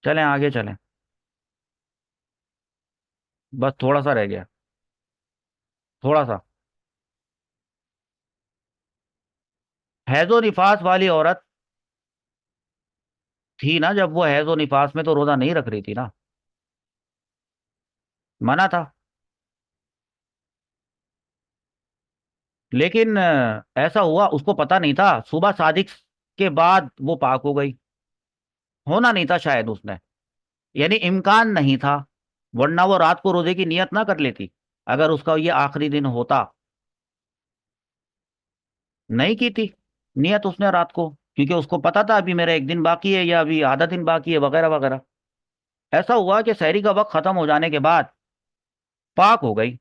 चलें आगे चलें। बस थोड़ा सा रह गया, थोड़ा सा। हैजो निफास वाली औरत थी ना, जब वो हैजो निफास में तो रोजा नहीं रख रही थी ना, मना था। लेकिन ऐसा हुआ, उसको पता नहीं था, सुबह सादिक के बाद वो पाक हो गई। होना नहीं था शायद उसने, यानी इम्कान नहीं था, वरना वो रात को रोजे की नियत ना कर लेती अगर उसका ये आखिरी दिन होता। नहीं की थी नियत उसने रात को, क्योंकि उसको पता था अभी मेरा एक दिन बाकी है या अभी आधा दिन बाकी है, वगैरह वगैरह। ऐसा हुआ कि सहरी का वक्त खत्म हो जाने के बाद पाक हो गई।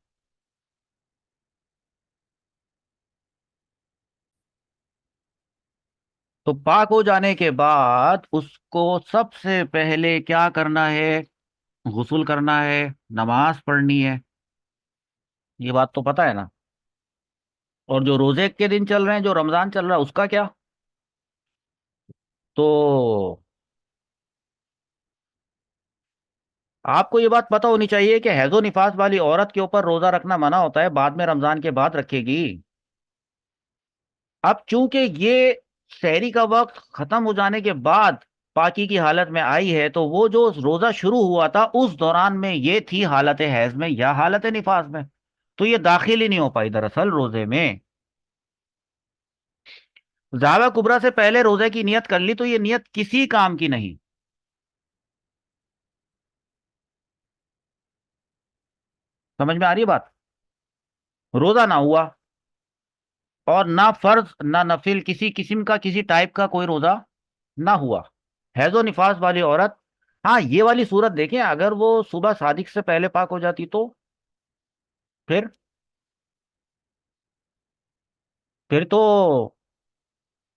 तो पाक हो जाने के बाद उसको सबसे पहले क्या करना है? गुस्ल करना है, नमाज पढ़नी है, ये बात तो पता है ना। और जो रोजे के दिन चल रहे हैं, जो रमजान चल रहा है, उसका क्या? तो आपको ये बात पता होनी चाहिए कि हैजो निफास वाली औरत के ऊपर रोजा रखना मना होता है, बाद में रमजान के बाद रखेगी। अब चूंकि ये सहरी का वक्त खत्म हो जाने के बाद पाकी की हालत में आई है, तो वो जो रोजा शुरू हुआ था उस दौरान में ये थी हालत हैज में या हालत निफास में, तो ये दाखिल ही नहीं हो पाई दरअसल रोजे में। जावा कुबरा से पहले रोजे की नियत कर ली तो ये नियत किसी काम की नहीं। समझ में आ रही है बात? रोजा ना हुआ, और ना फर्ज ना नफिल, किसी किस्म का किसी टाइप का कोई रोजा ना हुआ। हैजो निफास वाली औरत, हाँ ये वाली सूरत देखें, अगर वो सुबह सादिक से पहले पाक हो जाती तो फिर फिर तो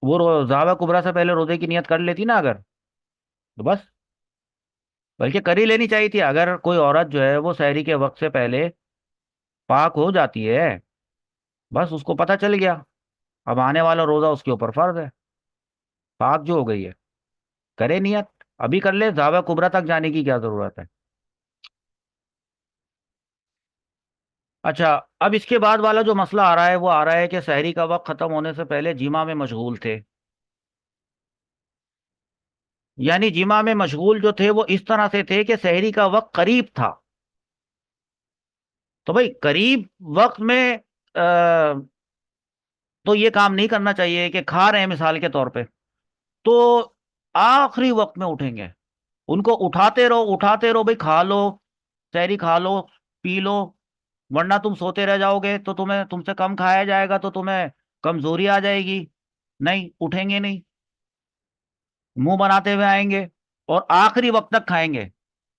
वो जावा कुबरा से पहले रोजे की नियत कर लेती ना अगर, तो बस। बल्कि कर ही लेनी चाहिए थी, अगर कोई औरत जो है वो सहरी के वक्त से पहले पाक हो जाती है, बस उसको पता चल गया, अब आने वाला रोजा उसके ऊपर फर्ज है, पाक जो हो गई है, करे नियत, अभी कर ले, जावा कुबरा तक जाने की क्या जरूरत है? अच्छा, अब इसके बाद वाला जो मसला आ रहा है वो आ रहा है कि सहरी का वक्त खत्म होने से पहले जिमा में मशगूल थे। यानी जिमा में मशगूल जो थे वो इस तरह से थे कि सहरी का वक्त करीब था। तो भाई करीब वक्त में तो ये काम नहीं करना चाहिए कि खा रहे हैं मिसाल के तौर पे, तो आखिरी वक्त में उठेंगे, उनको उठाते रहो भाई, खा लो, सहरी खा लो, पी लो, वरना तुम सोते रह जाओगे तो तुम्हें, तुमसे कम खाया जाएगा तो तुम्हें कमजोरी आ जाएगी। नहीं उठेंगे नहीं, मुंह बनाते हुए आएंगे और आखिरी वक्त तक खाएंगे,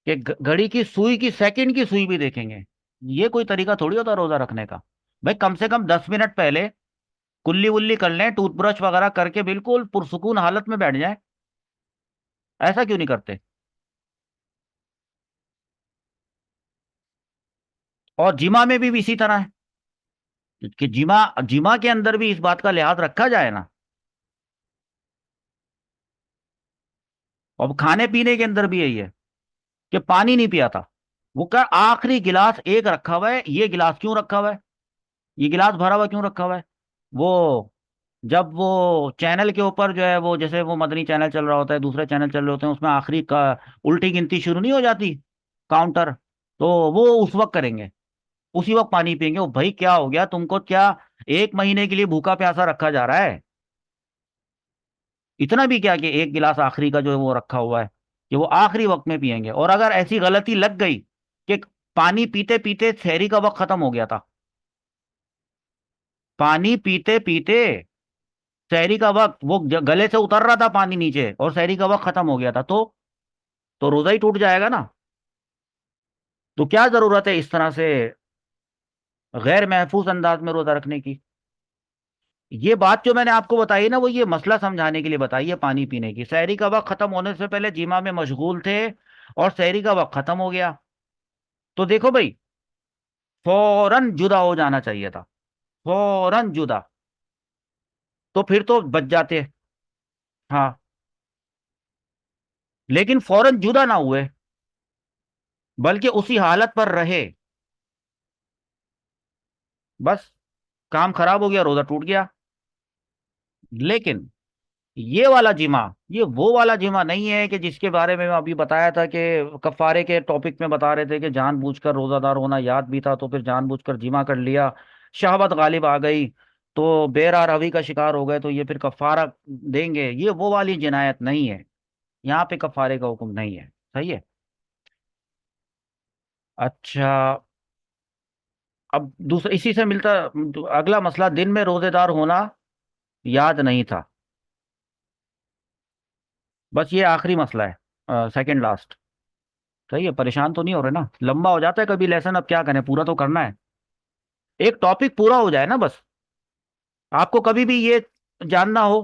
कि घड़ी की सुई की सेकंड की सुई भी देखेंगे। ये कोई तरीका थोड़ी होता रोजा रखने का। भाई कम से कम 10 मिनट पहले कुल्ली वुल्ली कर लें, टूथब्रश वगैरह करके बिल्कुल पुरसुकून हालत में बैठ जाए। ऐसा क्यों नहीं करते? और जिमा में भी इसी तरह है कि जिमा जिमा के अंदर भी इस बात का लिहाज रखा जाए ना। और खाने पीने के अंदर भी यही है कि पानी नहीं पिया था। वो क्या आखिरी गिलास एक रखा हुआ है, ये गिलास क्यों रखा हुआ है, ये गिलास भरा हुआ क्यों रखा हुआ है। वो जब वो चैनल के ऊपर जो है, वो जैसे वो मदनी चैनल चल रहा होता है, दूसरे चैनल चल रहे होते हैं, उसमें आखिरी का उल्टी गिनती शुरू नहीं हो जाती, काउंटर, तो वो उस वक्त करेंगे, उसी वक्त पानी पियेंगे। वो भाई क्या हो गया तुमको, क्या 1 महीने के लिए भूखा प्यासा रखा जा रहा है। इतना भी क्या कि एक गिलास आखिरी का जो है वो रखा हुआ है कि वो आखिरी वक्त में पियेंगे। और अगर ऐसी गलती लग गई कि पानी पीते पीते शहरी का वक्त खत्म हो गया था, पानी पीते पीते शहरी का वक्त वो गले से उतर रहा था पानी नीचे और शहरी का वक्त खत्म हो गया था, तो रोजा ही टूट जाएगा ना। तो क्या जरूरत है इस तरह से गैर महफूज अंदाज में रोजा रखने की। ये बात जो मैंने आपको बताई ना, वो ये मसला समझाने के लिए बताई है पानी पीने की। शहरी का वक्त खत्म होने से पहले जिमा में मशगूल थे और शहरी का वक्त खत्म हो गया, तो देखो भाई, फौरन जुदा हो जाना चाहिए था, फौरन जुदा, तो फिर तो बच जाते। हाँ, लेकिन फौरन जुदा ना हुए, बल्कि उसी हालत पर रहे। बस काम खराब हो गया, रोजा टूट गया। लेकिन ये वाला जिमा, ये वो वाला जिमा नहीं है कि जिसके बारे में मैं अभी बताया था कि कफारे के टॉपिक में बता रहे थे कि जानबूझकर रोजादार होना याद भी था तो फिर जानबूझकर जिमा कर लिया, शहवत गालिब आ गई तो बेरा रवी का शिकार हो गए, तो ये फिर कफारा देंगे। ये वो वाली जिनायत नहीं है, यहाँ पे कफारे का हुक्म नहीं है। सही है। अच्छा, अब दूसरा इसी से मिलता अगला मसला, दिन में रोजेदार होना याद नहीं था। बस ये आखिरी मसला है, सेकंड लास्ट। सही है, परेशान तो नहीं हो रहे ना, लंबा हो जाता है कभी लेसन, अब क्या करें, पूरा तो करना है। एक टॉपिक पूरा हो जाए ना बस। आपको कभी भी ये जानना हो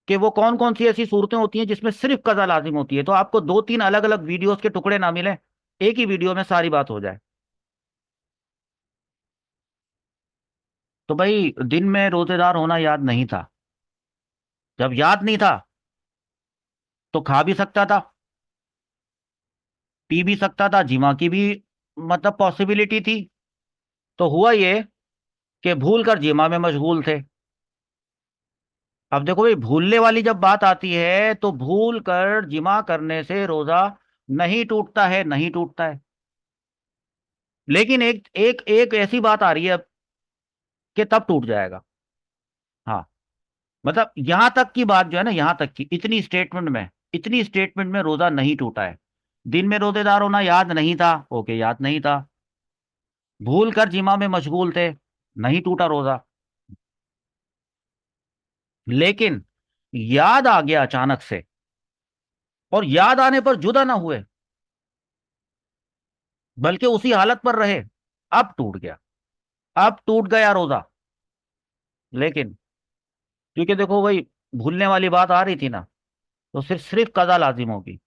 कि वो कौन कौन सी ऐसी सूरतें होती हैं जिसमें सिर्फ कज़ा लाजिम होती है, तो आपको 2-3 अलग अलग वीडियोस के टुकड़े ना मिले, एक ही वीडियो में सारी बात हो जाए। तो भाई दिन में रोजेदार होना याद नहीं था, जब याद नहीं था तो खा भी सकता था, पी भी सकता था, जिमा की भी मतलब पॉसिबिलिटी थी। तो हुआ ये कि भूल कर जिमा में मशगूल थे। अब देखो भाई, भूलने वाली जब बात आती है तो भूल कर जिमा करने से रोजा नहीं टूटता है, नहीं टूटता है। लेकिन एक एक एक ऐसी बात आ रही है अब कि तब टूट जाएगा। हाँ, मतलब यहां तक की बात जो है ना, यहां तक की इतनी स्टेटमेंट में रोजा नहीं टूटा है। दिन में रोजेदार होना याद नहीं था, ओके, याद नहीं था। भूल कर जिमा में मशगूल थे, नहीं टूटा रोजा। लेकिन याद आ गया अचानक से, और याद आने पर जुदा ना हुए, बल्कि उसी हालत पर रहे, अब टूट गया, अब टूट गया रोजा। लेकिन क्योंकि देखो भाई, भूलने वाली बात आ रही थी ना, तो सिर्फ सिर्फ कज़ा लाजिम होगी।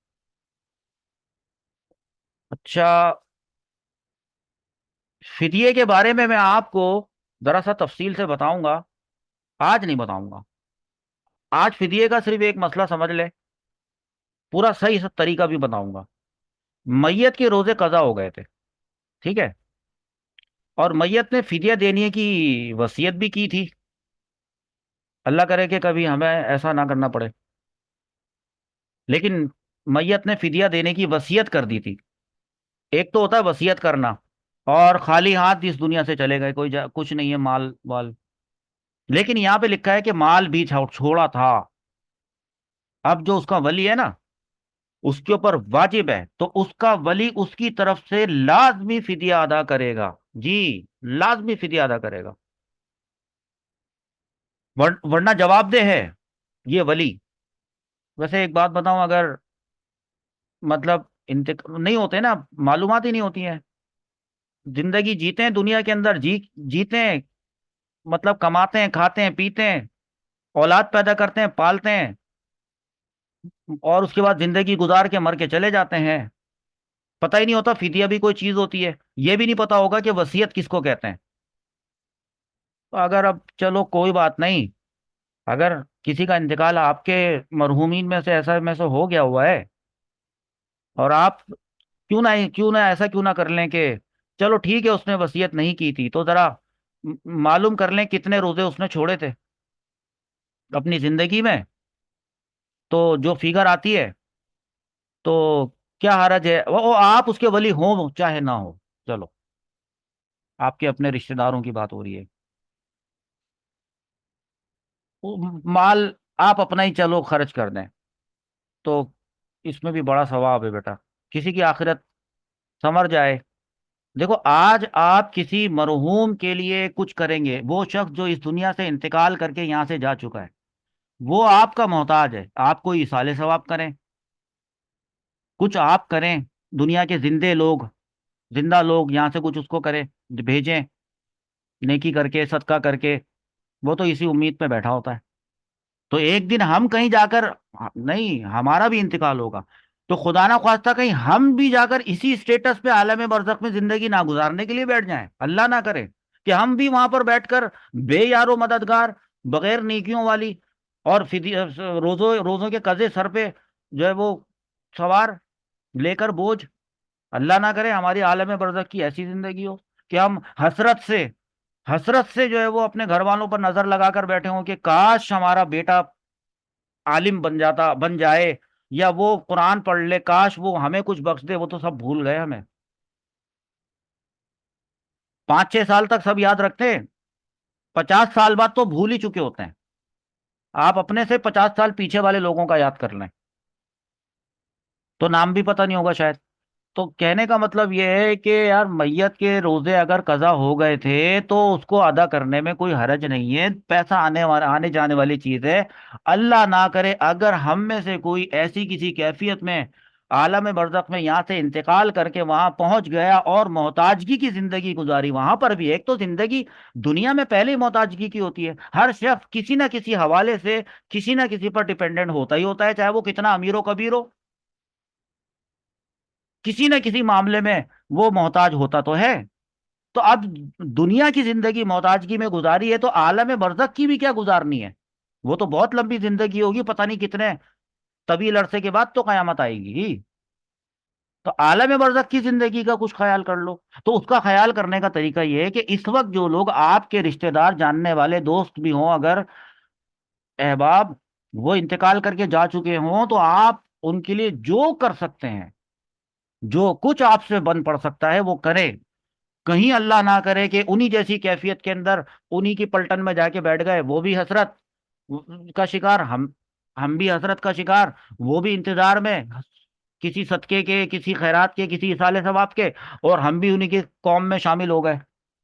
अच्छा, फिदिये के बारे में मैं आपको जरा सा तफसील से बताऊंगा, आज नहीं बताऊंगा। आज फिदिये का सिर्फ एक मसला समझ ले, पूरा सही सा तरीका भी बताऊंगा। मैयत के रोजे कज़ा हो गए थे, ठीक है, और मैयत ने फिदिया देने की वसीयत भी की थी। अल्लाह करे कि कभी हमें ऐसा ना करना पड़े। लेकिन मैयत ने फिदिया देने की वसीयत कर दी थी। एक तो होता है वसीयत करना, और खाली हाथ इस दुनिया से चले गए, कोई कुछ नहीं है, माल वाल। लेकिन यहाँ पे लिखा है कि माल भी छोड़ा था। अब जो उसका वली है ना, उसके ऊपर वाजिब है, तो उसका वली उसकी तरफ से लाजमी फिदिया अदा करेगा। जी, लाजमी फिदिया अदा करेगा। वरना जवाबदेह है ये वली। वैसे एक बात बताऊं, अगर मतलब इंतक नहीं होते ना, मालूमात ही नहीं होती हैं, जिंदगी जीते हैं दुनिया के अंदर, जीते हैं, मतलब कमाते हैं, खाते हैं, पीते हैं, औलाद पैदा करते हैं, पालते हैं, और उसके बाद जिंदगी गुजार के मर के चले जाते हैं। पता ही नहीं होता फिदिया भी कोई चीज होती है, ये भी नहीं पता होगा कि वसीयत किसको कहते हैं। तो अगर अब चलो कोई बात नहीं, अगर किसी का इंतकाल आपके मरहूमीन में से ऐसा में से हो गया हुआ है, और आप क्यों ना ऐसा क्यों ना कर लें कि चलो ठीक है उसने वसीयत नहीं की थी, तो जरा मालूम कर लें कितने रोजे उसने छोड़े थे अपनी जिंदगी में, तो जो फिगर आती है, तो क्या हरज है, वो आप उसके वली हो चाहे ना हो, चलो आपके अपने रिश्तेदारों की बात हो रही है, वो माल आप अपना ही चलो खर्च कर दें, तो इसमें भी बड़ा सवाब है बेटा, किसी की आखिरत संवर जाए। देखो आज आप किसी मरहूम के लिए कुछ करेंगे, वो शख्स जो इस दुनिया से इंतकाल करके यहाँ से जा चुका है, वो आपका मोहताज है, आप कोई इसाले सवाब करें, कुछ आप करें, दुनिया के जिंदा लोग यहाँ से कुछ उसको करें, भेजें, नेकी करके सदका करके, वो तो इसी उम्मीद पे बैठा होता है। तो एक दिन हम कहीं जाकर, नहीं हमारा भी इंतकाल होगा, तो खुदा ना ख्वास्ता कहीं हम भी जाकर इसी स्टेटस पे आलम बरज़ख में जिंदगी ना गुजारने के लिए बैठ जाएं, अल्लाह ना करे कि हम भी वहां पर बैठकर बेयारो मददगार, बगैर नेकियों वाली, और रोजों रोजों के कजे सर पे जो है वो सवार, लेकर बोझ, अल्लाह ना करे हमारी आलम बरज़ख की ऐसी जिंदगी हो कि हम हसरत से जो है वो अपने घर वालों पर नजर लगाकर बैठे हों कि काश हमारा बेटा आलिम बन जाए, या वो कुरान पढ़ ले, काश वो हमें कुछ बख्श दे, वो तो सब भूल गए हमें। 5-6 साल तक सब याद रखते हैं, 50 साल बाद तो भूल ही चुके होते हैं। आप अपने से 50 साल पीछे वाले लोगों का याद कर लें, तो नाम भी पता नहीं होगा शायद। तो कहने का मतलब यह है कि यार मैयत के रोजे अगर कजा हो गए थे तो उसको अदा करने में कोई हरज नहीं है, पैसा आने जाने वाली चीज है। अल्लाह ना करे अगर हम में से कोई ऐसी किसी कैफियत में आलम बरज़ख में यहाँ से इंतकाल करके वहां पहुंच गया और मोहताजगी की जिंदगी गुजारी, वहां पर भी एक तो जिंदगी दुनिया में पहले ही मोहताजगी की होती है, हर शख्स किसी ना किसी हवाले से किसी ना किसी पर डिपेंडेंट होता ही होता है, चाहे वो कितना अमीर हो कबीर हो, किसी न किसी मामले में वो मोहताज होता तो है। तो अब दुनिया की जिंदगी मोहताजगी में गुजारी है, तो आलम बरज़ख की भी क्या गुजारनी है, वो तो बहुत लंबी जिंदगी होगी, पता नहीं कितने तवील अरसे के बाद तो कयामत आएगी। तो आलम बरज़ख की जिंदगी का कुछ ख्याल कर लो। तो उसका ख्याल करने का तरीका ये है कि इस वक्त जो लोग आपके रिश्तेदार, जानने वाले दोस्त भी हों, अगर अहबाब, वो इंतकाल करके जा चुके हों, तो आप उनके लिए जो कर सकते हैं, जो कुछ आपसे बन पड़ सकता है वो करें। कहीं अल्लाह ना करे कि उन्हीं जैसी कैफियत के अंदर उन्हीं की पलटन में जाके बैठ गए, वो भी हसरत का शिकार, हम भी हसरत का शिकार, वो भी इंतजार में किसी सदके के, किसी खैरात के, किसी इसाले सवाब के, और हम भी उन्हीं की कौम में शामिल हो गए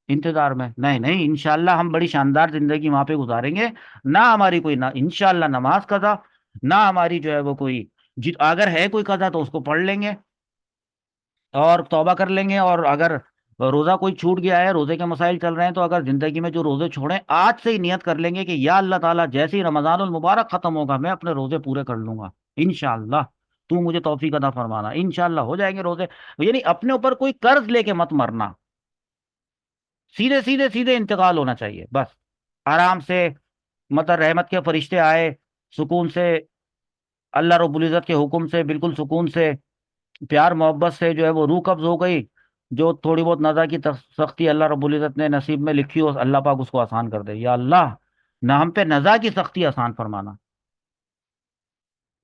इंतजार में। नहीं नहीं, इंशाल्लाह हम बड़ी शानदार जिंदगी वहां पे गुजारेंगे। ना हमारी कोई, ना इंशाल्लाह नमाज कजा, ना हमारी जो है वो कोई, अगर है कोई कजा तो उसको पढ़ लेंगे और तौबा कर लेंगे। और अगर रोजा कोई छूट गया है, रोजे के मसाइल चल रहे हैं, तो अगर जिंदगी में जो रोजे छोड़े आज से ही नियत कर लेंगे कि या अल्लाह ताला जैसे ही रमजानुल मुबारक खत्म होगा मैं अपने रोजे पूरे कर लूंगा इंशाअल्लाह, तू मुझे तौफीक अता फरमाना, इंशाअल्लाह हो जाएंगे रोजे। यानी अपने ऊपर कोई कर्ज लेके मत मरना, सीधे सीधे सीधे इंतकाल होना चाहिए बस, आराम से, मतलब रहमत के फरिश्ते आए, सुकून से, अल्लाह रब्बुल इज्जत के हुक्म से, बिल्कुल सुकून से, प्यार मोहब्बत से जो है वो रूह कब्ज हो गई। जो थोड़ी बहुत नज़ा की सख्ती अल्लाह रब्बुल इज़्ज़त ने नसीब में लिखी हो, अल्लाह पाक उसको आसान कर दे, या अल्लाह ना हम पे नज़ा की सख्ती आसान फरमाना,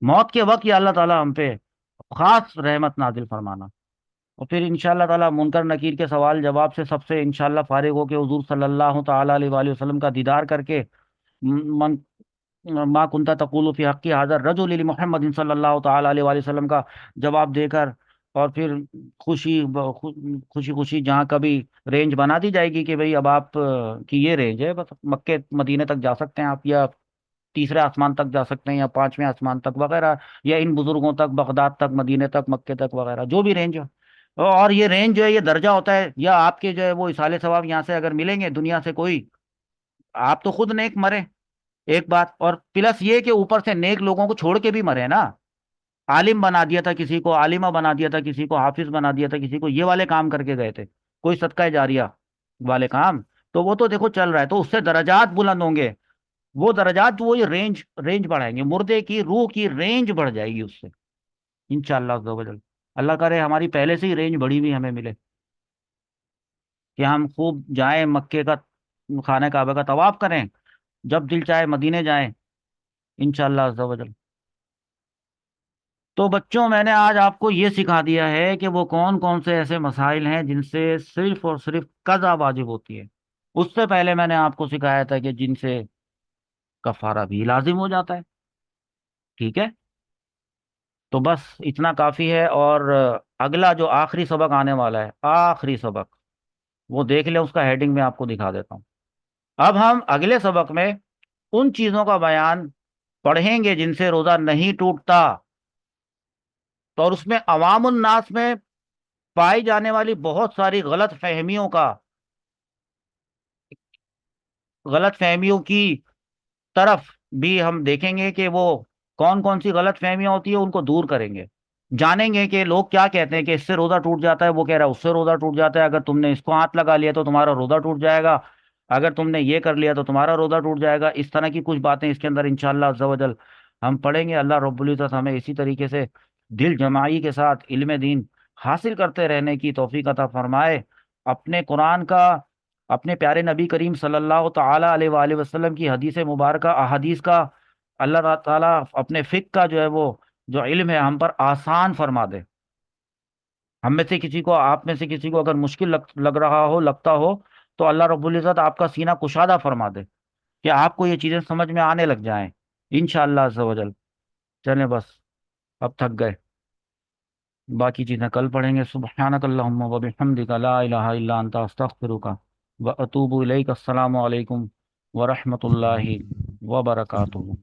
मौत के वक्त या अल्लाह ताला हम पे खास रहमत नाजिल फरमाना। और फिर इंशाअल्लाह ताला मुनकर नकीर के सवाल जवाब से सबसे इंशाअल्लाह फारिग होके हुजूर सल्लल्लाहु ताला अलैहि वसल्लम का दीदार करके, मन मा कुंता तकूलु फी हक्की हाज़र रजुल मोहम्मद सल्लल्लाहु ताला अलैहि वसल्लम का जवाब देकर, और फिर खुशी खुशी जहाँ कभी रेंज बना दी जाएगी कि भाई अब आप की ये रेंज है, बस मक्के मदीने तक जा सकते हैं आप, या तीसरे आसमान तक जा सकते हैं, या पांचवें आसमान तक वगैरह, या इन बुजुर्गों तक, बगदाद तक, मदीने तक, मक्के तक वगैरह, जो भी रेंज हो। और ये रेंज जो है ये दर्जा होता है, या आपके जो है वो इसाले सवाब यहाँ से अगर मिलेंगे दुनिया से कोई, आप तो खुद नेक मरे एक बात, और प्लस ये कि ऊपर से नेक लोगों को छोड़ के भी मरे ना, आलिम बना दिया था किसी को, आलिमा बना दिया था किसी को, हाफिज बना दिया था किसी को, ये वाले काम करके गए थे, कोई सदका जारिया वाले काम। तो वो तो देखो चल रहा है, तो उससे दर्जात बुलंद होंगे। वो दर्जात, वो ये रेंज रेंज बढ़ाएंगे, मुर्दे की रूह की रेंज बढ़ जाएगी उससे, इंशाअल्लाह अज़्ज़ा वजल। अल्लाह करे हमारी पहले से ही रेंज बढ़ी हुई हमें मिले, कि हम खूब जाएं मक्के का, खाने काबा का तवाफ करें, जब दिल चाहे मदीने जाएं, इंशाअल्लाह अज़्ज़ा वजल। तो बच्चों, मैंने आज आपको ये सिखा दिया है कि वो कौन कौन से ऐसे मसाइल हैं जिनसे सिर्फ और सिर्फ कज़ा वाजिब होती है। उससे पहले मैंने आपको सिखाया था कि जिनसे कफारा भी लाजिम हो जाता है। ठीक है, तो बस इतना काफ़ी है। और अगला जो आखिरी सबक आने वाला है, आखिरी सबक, वो देख लें, उसका हेडिंग मैं आपको दिखा देता हूँ। अब हम अगले सबक में उन चीज़ों का बयान पढ़ेंगे जिनसे रोज़ा नहीं टूटता, तो और उसमें अवामुन नास में पाई जाने वाली बहुत सारी गलत फहमियों का, गलत फहमियों की तरफ भी हम देखेंगे कि वो कौन कौन सी गलत फहमियां होती है, उनको दूर करेंगे। जानेंगे कि लोग क्या कहते हैं कि इससे रोजा टूट जाता है, वो कह रहा है उससे रोजा टूट जाता है, अगर तुमने इसको हाथ लगा लिया तो तुम्हारा रोजा टूट जाएगा, अगर तुमने ये कर लिया तो तुम्हारा रोजा टूट जाएगा। इस तरह की कुछ बातें इसके अंदर इंशाअल्लाह अज़्ज़ा वजल हम पढ़ेंगे। अल्लाह रब्बुल इज़्ज़त हमें इसी तरीके से दिल जमाई के साथ इल्म दीन हासिल करते रहने की तौफीक अता फरमाए। अपने कुरान का, अपने प्यारे नबी करीम सल्लल्लाहु ताला अलैहि वसल्लम की हदीस मुबारक अहादीस का, अल्लाह ताला अपने फिक का जो है वो जो इल्म है हम पर आसान फरमा दे। हम में से किसी को, आप में से किसी को अगर मुश्किल लग रहा हो, लगता हो, तो अल्लाह रब्बुल इज़्ज़त आपका सीना कुशादा फरमा दे, कि आपको ये चीज़ें समझ में आने लग जाएं, इंशाअल्लाह अज़्ज़ा वजल। चलें बस, अब थक गए, बाकी चीज़ें कल पढ़ेंगे। सुब्हानकल्लाहुम्मा व बिहम्दिका ला इलाहा इल्ला अन्ता अस्तगफिरुका व अतूबु इलैक। अस्सलामु अलैकुम व रहमतुल्लाहि व बरकातुहू।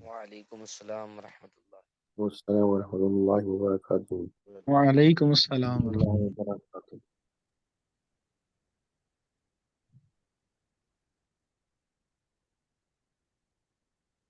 वालेकुम अस्सलाम रहमतुल्लाह। अस्सलाम वालेकुम वरहमतुल्लाहि वबरकातुहू। वालेकुम अस्सलाम। अल्लाह